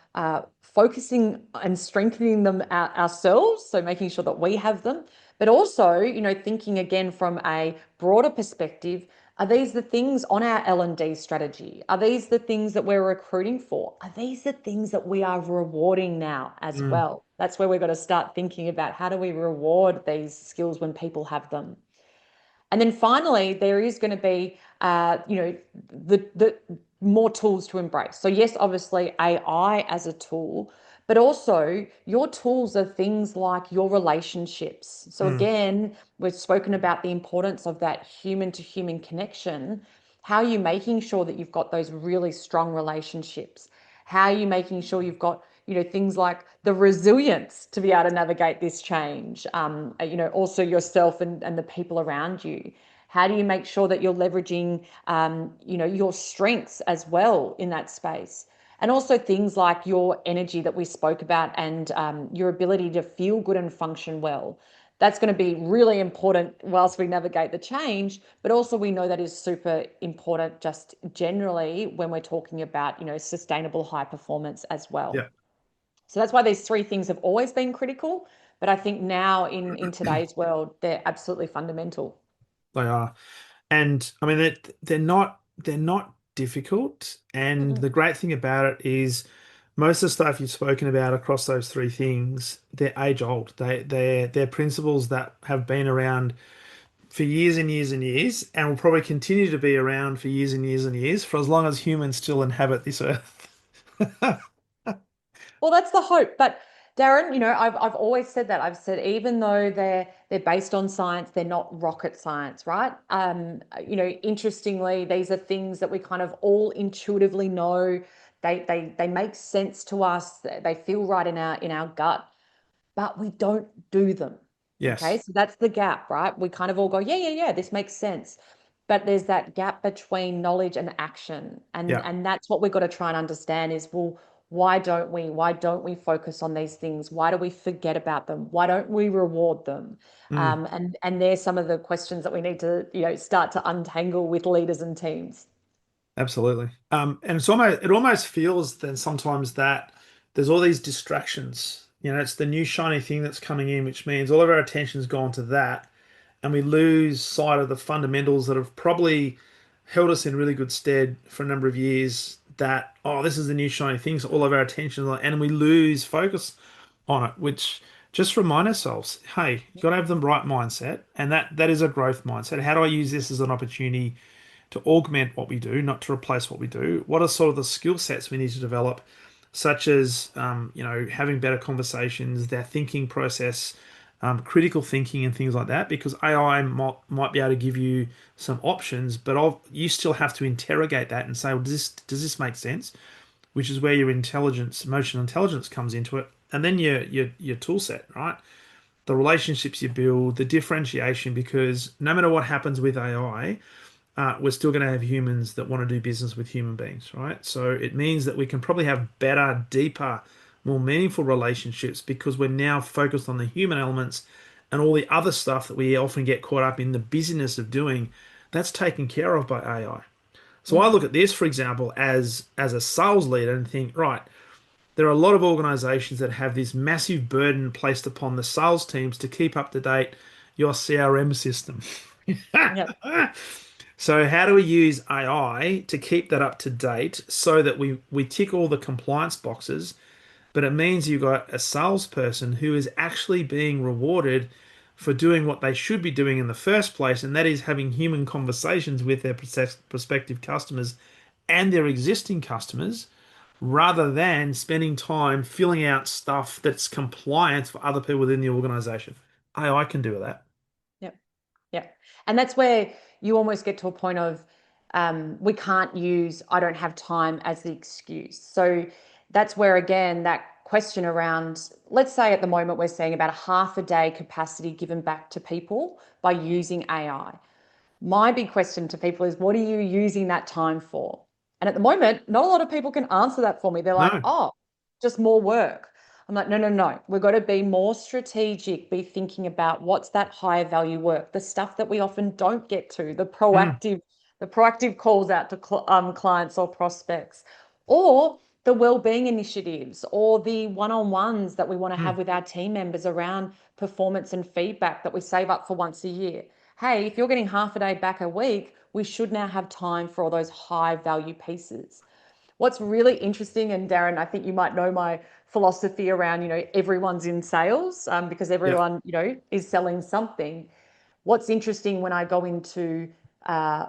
Speaker 2: focusing and strengthening them ourselves? So, making sure that we have them, but also, thinking again from a broader perspective, are these the things on our L&D strategy? Are these the things that we're recruiting for? Are these the things that we are rewarding now as
Speaker 1: Mm,
Speaker 2: well? That's where we've got to start thinking about how do we reward these skills when people have them. And then finally, there is going to be, the more tools to embrace. So yes, obviously AI as a tool, but also your tools are things like your relationships. So
Speaker 1: mm,
Speaker 2: again, we've spoken about the importance of that human to human connection. How are you making sure that you've got those really strong relationships? How are you making sure you've got, things like the resilience to be able to navigate this change? Also yourself and the people around you. How do you make sure that you're leveraging, your strengths as well in that space? And also things like your energy that we spoke about and your ability to feel good and function well. That's going to be really important whilst we navigate the change, but also we know that is super important just generally when we're talking about, sustainable high performance as well.
Speaker 1: yeah,
Speaker 2: So that's why these three things have always been critical, but I think now in today's world, they're absolutely fundamental.
Speaker 1: they are. And I mean, they're not difficult. And
Speaker 2: Mm-mm.
Speaker 1: the great thing about it is most of the stuff you've spoken about across those three things, they're age old. They're principles that have been around for years and years and years, and will probably continue to be around for years and years and years for as long as humans still inhabit this earth.
Speaker 2: Well, that's the hope. But Darren, I've always said that. I've said even though they're based on science, they're not rocket science, right? Interestingly, these are things that we kind of all intuitively know. They make sense to us. They feel right in our gut, but we don't do them. Okay,
Speaker 1: Yes.
Speaker 2: so that's the gap, right? We kind of all go, yeah, yeah, yeah, this makes sense. But there's that gap between knowledge and action. And
Speaker 1: Yeah.
Speaker 2: and that's what we've got to try and understand is, well, why don't we focus on these things? Why do we forget about them? Why don't we reward them?
Speaker 1: Mm.
Speaker 2: And there's some of the questions that we need to, start to untangle with leaders and teams.
Speaker 1: Absolutely. And it almost feels then sometimes that there's all these distractions. It's the new shiny thing that's coming in, which means all of our attention's gone to that, and we lose sight of the fundamentals that have probably held us in really good stead for a number of years. That, oh, this is the new shiny thing, so all of our attention, and we lose focus on it, which just remind ourselves, hey, you got to have the right mindset, and that is a growth mindset. How do I use this as an opportunity to augment what we do, not to replace what we do? What are sort of the skill sets we need to develop, such as having better conversations, their thinking process, critical thinking, and things like that? Because AI might be able to give you some options, but you still have to interrogate that and say, well, does this make sense? Which is where your intelligence, emotional intelligence, comes into it, and then your tool set, right? The relationships you build, the differentiation, because no matter what happens with AI, we're still going to have humans that want to do business with human beings, right? So it means that we can probably have better, deeper, more meaningful relationships because we're now focused on the human elements, and all the other stuff that we often get caught up in the busyness of doing, that's taken care of by AI. So I look
Speaker 2: Mm,
Speaker 1: at this, for example, as a sales leader and think, right, there are a lot of organizations that have this massive burden placed upon the sales teams to keep up to date your CRM system.
Speaker 2: yeah,
Speaker 1: So how do we use AI to keep that up to date so that we tick all the compliance boxes, but it means you've got a salesperson who is actually being rewarded for doing what they should be doing in the first place, and that is having human conversations with their prospective customers and their existing customers, rather than spending time filling out stuff that's compliance for other people within the organization. AI can do that.
Speaker 2: yeah. Yeah. And that's where you almost get to a point of we can't use I don't have time as the excuse. So that's where, again, that question around, let's say at the moment we're seeing about a half a day capacity given back to people by using AI. My big question to people is, what are you using that time for? And at the moment, not a lot of people can answer that for me. They're like,
Speaker 1: No.
Speaker 2: oh, just more work. I'm like, no, no, no. We've got to be more strategic, be thinking about what's that higher value work, the stuff that we often don't get to,
Speaker 1: Mm,
Speaker 2: the proactive calls out to clients or prospects, or the well-being initiatives, or the one-on-ones that we want to have
Speaker 1: mm,
Speaker 2: with our team members around performance and feedback that we save up for once a year. Hey, if you're getting half a day back a week, we should now have time for all those high value pieces. What's really interesting, and Darren, I think you might know my philosophy around, everyone's in sales, because
Speaker 1: yeah.
Speaker 2: everyone, is selling something. What's interesting when I go into uh,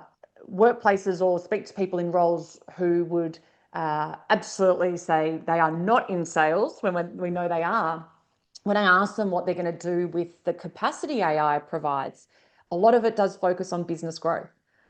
Speaker 2: workplaces or speak to people in roles who would absolutely say they are not in sales when we know they are, when I ask them what they're going to do with the capacity AI provides, a lot of it does focus on business growth.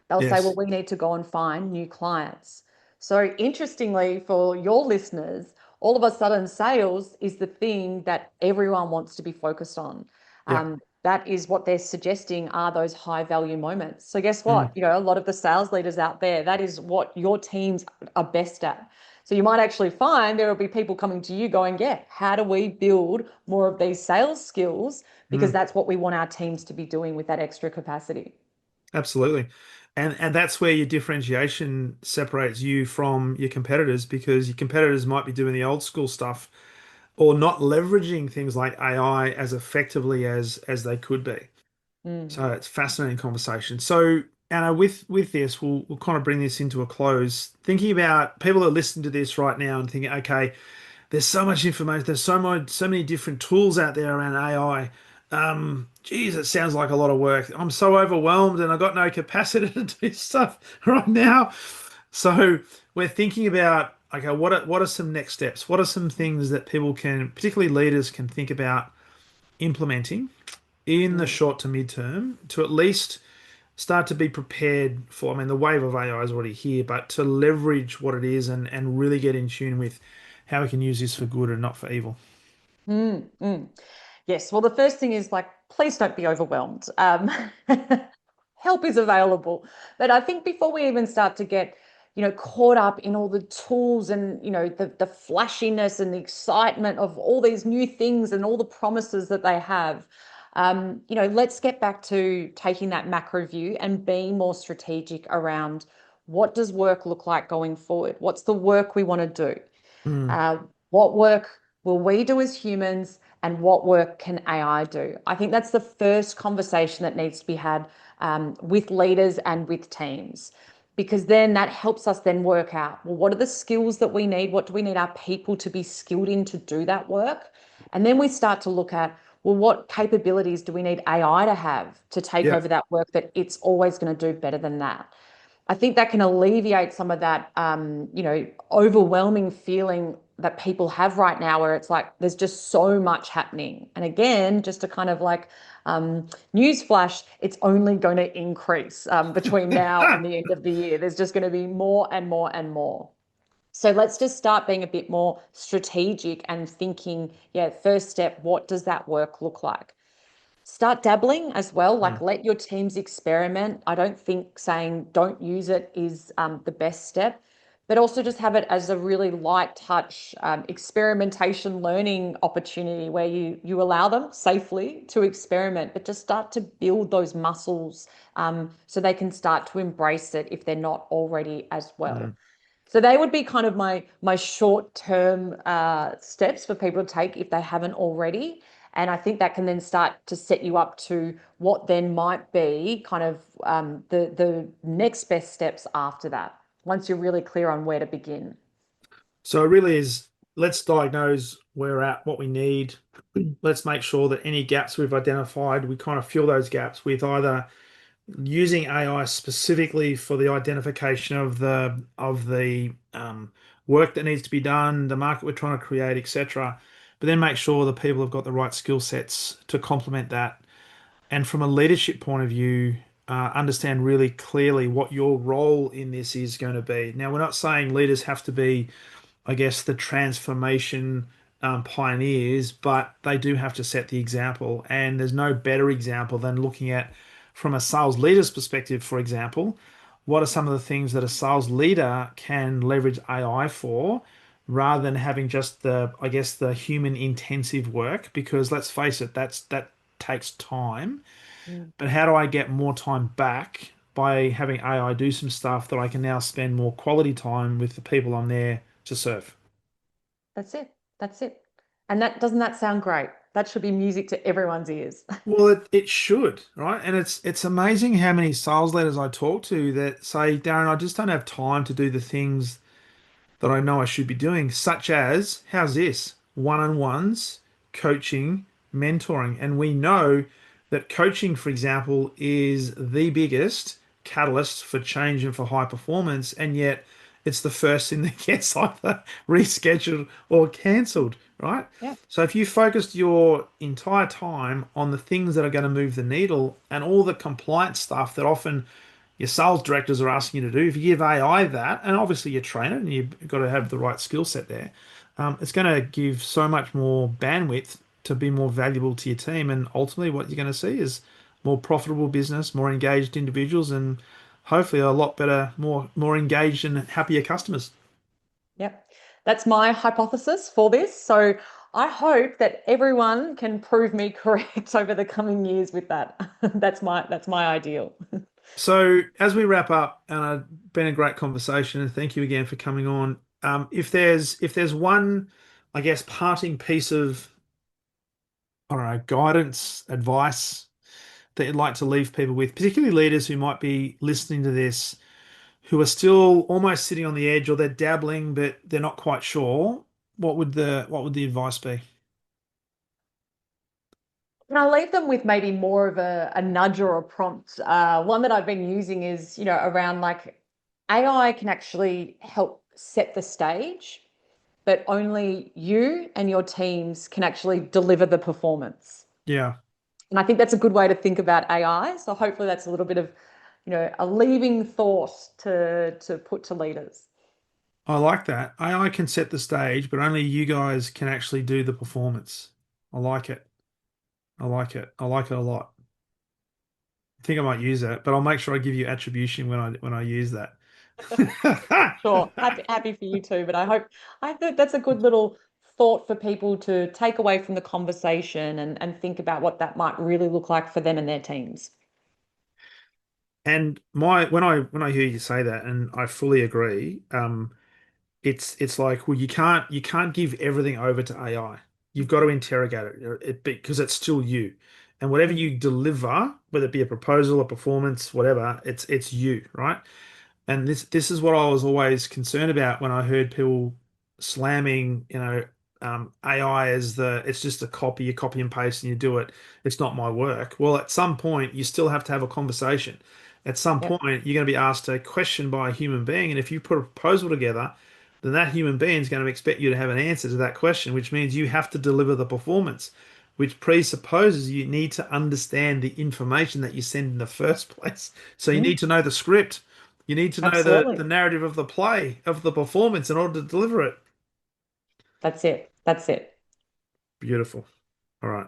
Speaker 2: They'll say, well,
Speaker 1: Yes.
Speaker 2: we need to go and find new clients. So, interestingly, for your listeners, all of a sudden, sales is the thing that everyone wants to be focused on.
Speaker 1: Yeah.
Speaker 2: That is what they're suggesting are those high value moments. So, guess
Speaker 1: Mm,
Speaker 2: what? A lot of the sales leaders out there, that is what your teams are best at. So you might actually find there will be people coming to you going, yeah, how do we build more of these sales skills? Because
Speaker 1: mm.
Speaker 2: that's what we want our teams to be doing with that extra capacity.
Speaker 1: Absolutely. And that's where your differentiation separates you from your competitors because your competitors might be doing the old school stuff or not leveraging things like AI as effectively as they could be.
Speaker 2: Mm,
Speaker 1: So it's fascinating conversation. So Anna, with this, we'll kind of bring this into a close. Thinking about people that listen to this right now and thinking, okay, there's so much information. There's so many different tools out there around AI. Geez, it sounds like a lot of work. I'm so overwhelmed and I've got no capacity to do stuff right now. So we're thinking about, okay, what are some next steps? What are some things that people can, particularly leaders, can think about implementing in the
Speaker 2: mm,
Speaker 1: short to mid term to at least start to be prepared for, I mean, the wave of AI is already here, but to leverage what it is and really get in tune with how we can use this for good and not for evil.
Speaker 2: mm. Yes. Well, the first thing is like, please don't be overwhelmed. Help is available. But I think before we even start to get, caught up in all the tools and, the flashiness and the excitement of all these new things and all the promises that they have, let's get back to taking that macro view and being more strategic around what does work look like going forward? What's the work we want to do?
Speaker 1: Mm.
Speaker 2: Uh, what work will we do as humans, and what work can AI do? I think that's the first conversation that needs to be had with leaders and with teams, because then that helps us then work out, well, what are the skills that we need? What do we need our people to be skilled in to do that work? And then we start to look at, well, what capabilities do we need AI to have to take
Speaker 1: Yeah.
Speaker 2: over that work that it's always going to do better than that? I think that can alleviate some of that, overwhelming feeling that people have right now, where it's like there's just so much happening. And again, just to kind of like news flash, it's only going to increase between now and the end of the year. There's just going to be more and more and more. So let's just start being a bit more strategic and thinking, yeah, first step, what does that work look like? Start dabbling as well, like
Speaker 1: Mm.
Speaker 2: let your teams experiment. I don't think saying don't use it is the best step, but also just have it as a really light touch experimentation learning opportunity where you allow them safely to experiment, but just start to build those muscles so they can start to embrace it if they're not already as well.
Speaker 1: Mm.
Speaker 2: So they would be kind of my short term steps for people to take if they haven't already. And I think that can then start to set you up to what then might be kind of the next best steps after that, once you're really clear on where to begin.
Speaker 1: So it really is, let's diagnose where we're at, what we need. Let's make sure that any gaps we've identified, we kind of fill those gaps with either using AI specifically for the identification of the work that needs to be done, the market we're trying to create, etc. But then make sure the people have got the right skill sets to complement that. And from a leadership point of view, understand really clearly what your role in this is going to be. Now, we're not saying leaders have to be, I guess, the transformation pioneers, but they do have to set the example. And there's no better example than looking at, from a sales leader's perspective, for example, what are some of the things that a sales leader can leverage AI for rather than having just the, I guess, the human intensive work? Because let's face it, that takes time.
Speaker 2: Mm.
Speaker 1: But how do I get more time back by having AI do some stuff that I can now spend more quality time with the people I'm there to serve?
Speaker 2: That's it. That's it. And that doesn't that sound great? That should be music to everyone's ears.
Speaker 1: Well, it should, right? And it's amazing how many sales leaders I talk to that say, Darren, I just don't have time to do the things that I know I should be doing, such as, how's this? One-on-ones, coaching, mentoring. And we know that coaching, for example, is the biggest catalyst for change and for high performance. And yet it's the first thing that gets either rescheduled or cancelled, right?
Speaker 2: Yeah.
Speaker 1: So if you focused your entire time on the things that are going to move the needle and all the compliance stuff that often your sales directors are asking you to do, if you give AI that, and obviously you train it and you've got to have the right skill set there, it's going to give so much more bandwidth to be more valuable to your team. And ultimately, what you're going to see is more profitable business, more engaged individuals, and hopefully a lot better, more engaged and happier customers.
Speaker 2: Yep. That's my hypothesis for this. So I hope that everyone can prove me correct over the coming years with that. That's my ideal.
Speaker 1: So as we wrap up, and it's been a great conversation, and thank you again for coming on. If there's one, I guess, parting piece of, I don't know, guidance, advice that you'd like to leave people with, particularly leaders who might be listening to this, who are still almost sitting on the edge or they're dabbling, but they're not quite sure, what would the advice be?
Speaker 2: And I'll leave them with maybe more of a nudge or a prompt. One that I've been using is, around like AI can actually help set the stage, but only you and your teams can actually deliver the performance.
Speaker 1: Yeah,
Speaker 2: And I think that's a good way to think about AI. So hopefully that's a little bit of, a leaving thought to put to leaders.
Speaker 1: I like that. AI can set the stage, but only you guys can actually do the performance. I like it. I like it. I like it a lot. I think I might use that, but I'll make sure I give you attribution when I use that.
Speaker 2: Sure, happy for you too. But I think that's a good little thought for people to take away from the conversation and think about what that might really look like for them and their teams.
Speaker 1: And my when I hear you say that, and I fully agree, it's like, well, you can't give everything over to AI. You've got to interrogate it because it's still you. And whatever
Speaker 2: Mm.
Speaker 1: you deliver, whether it be a proposal, a performance, whatever, it's you, right? And this is what I was always concerned about when I heard people slamming, AI as it's just a copy, you copy and paste and you do it. It's not my work. Well, at some point, you still have to have a conversation. At some
Speaker 2: Yep.
Speaker 1: point, you're going to be asked a question by a human being, and if you put a proposal together, then that human being is going to expect you to have an answer to that question, which means you have to deliver the performance, which presupposes you need to understand the information that you send in the first place. So you
Speaker 2: Mm,
Speaker 1: need to know the script. You need to know the
Speaker 2: absolutely.
Speaker 1: narrative of the play, of the performance in order to deliver it.
Speaker 2: That's it. That's it.
Speaker 1: Beautiful. All right.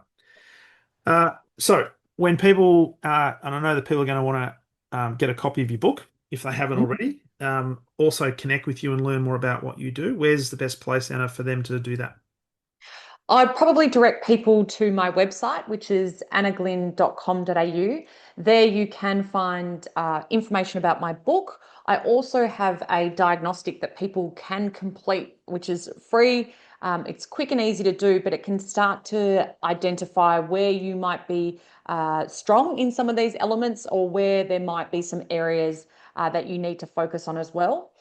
Speaker 1: So when people, and I know that people are going to want to get a copy of your book if they haven't
Speaker 2: Mhm.
Speaker 1: already, also connect with you and learn more about what you do. Where's the best place, Anna, for them to do that?
Speaker 2: I'd probably direct people to my website, which is annaglynn.com.au. There you can find information about my book. I also have a diagnostic that people can complete, which is free. It's quick and easy to do, but it can start to identify where you might be strong in some of these elements or where there might be some areas that you need to focus on as well.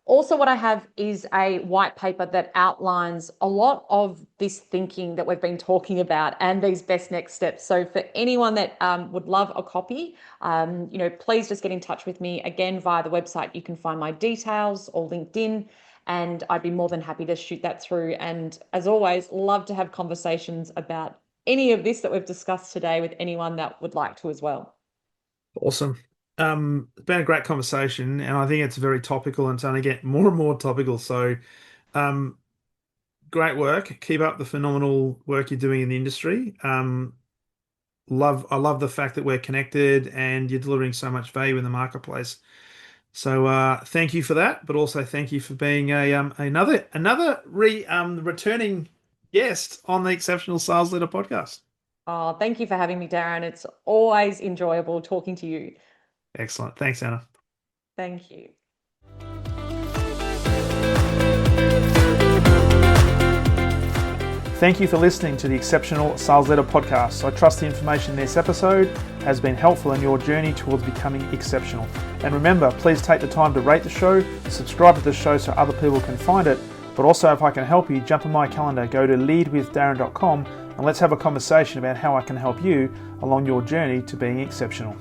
Speaker 2: Also, what I have is a white paper that outlines a lot of this thinking that we've been talking about and these best next steps. So, for anyone that would love a copy, please just get in touch with me again via the website. You can find my details or LinkedIn, and I'd be more than happy to shoot that through. And as always, love to have conversations about any of this that we've discussed today with anyone that would like to as well.
Speaker 1: Awesome. It's been a great conversation, and I think it's very topical and it's only getting more and more topical. So, um, great work. Keep up the phenomenal work you're doing in the industry. I love the fact that we're connected and you're delivering so much value in the marketplace. So thank you for that, but also thank you for being another returning guest on the Exceptional Sales Leader podcast.
Speaker 2: Oh, thank you for having me, Darren. It's always enjoyable talking to you.
Speaker 1: Excellent. Thanks, Anna.
Speaker 2: Thank you.
Speaker 1: Thank you for listening to the Exceptional Sales Leader podcast. I trust the information in this episode has been helpful in your journey towards becoming exceptional. And remember, please take the time to rate the show, subscribe to the show so other people can find it. But also, if I can help you, jump on my calendar, go to leadwithdarren.com, and let's have a conversation about how I can help you along your journey to being exceptional.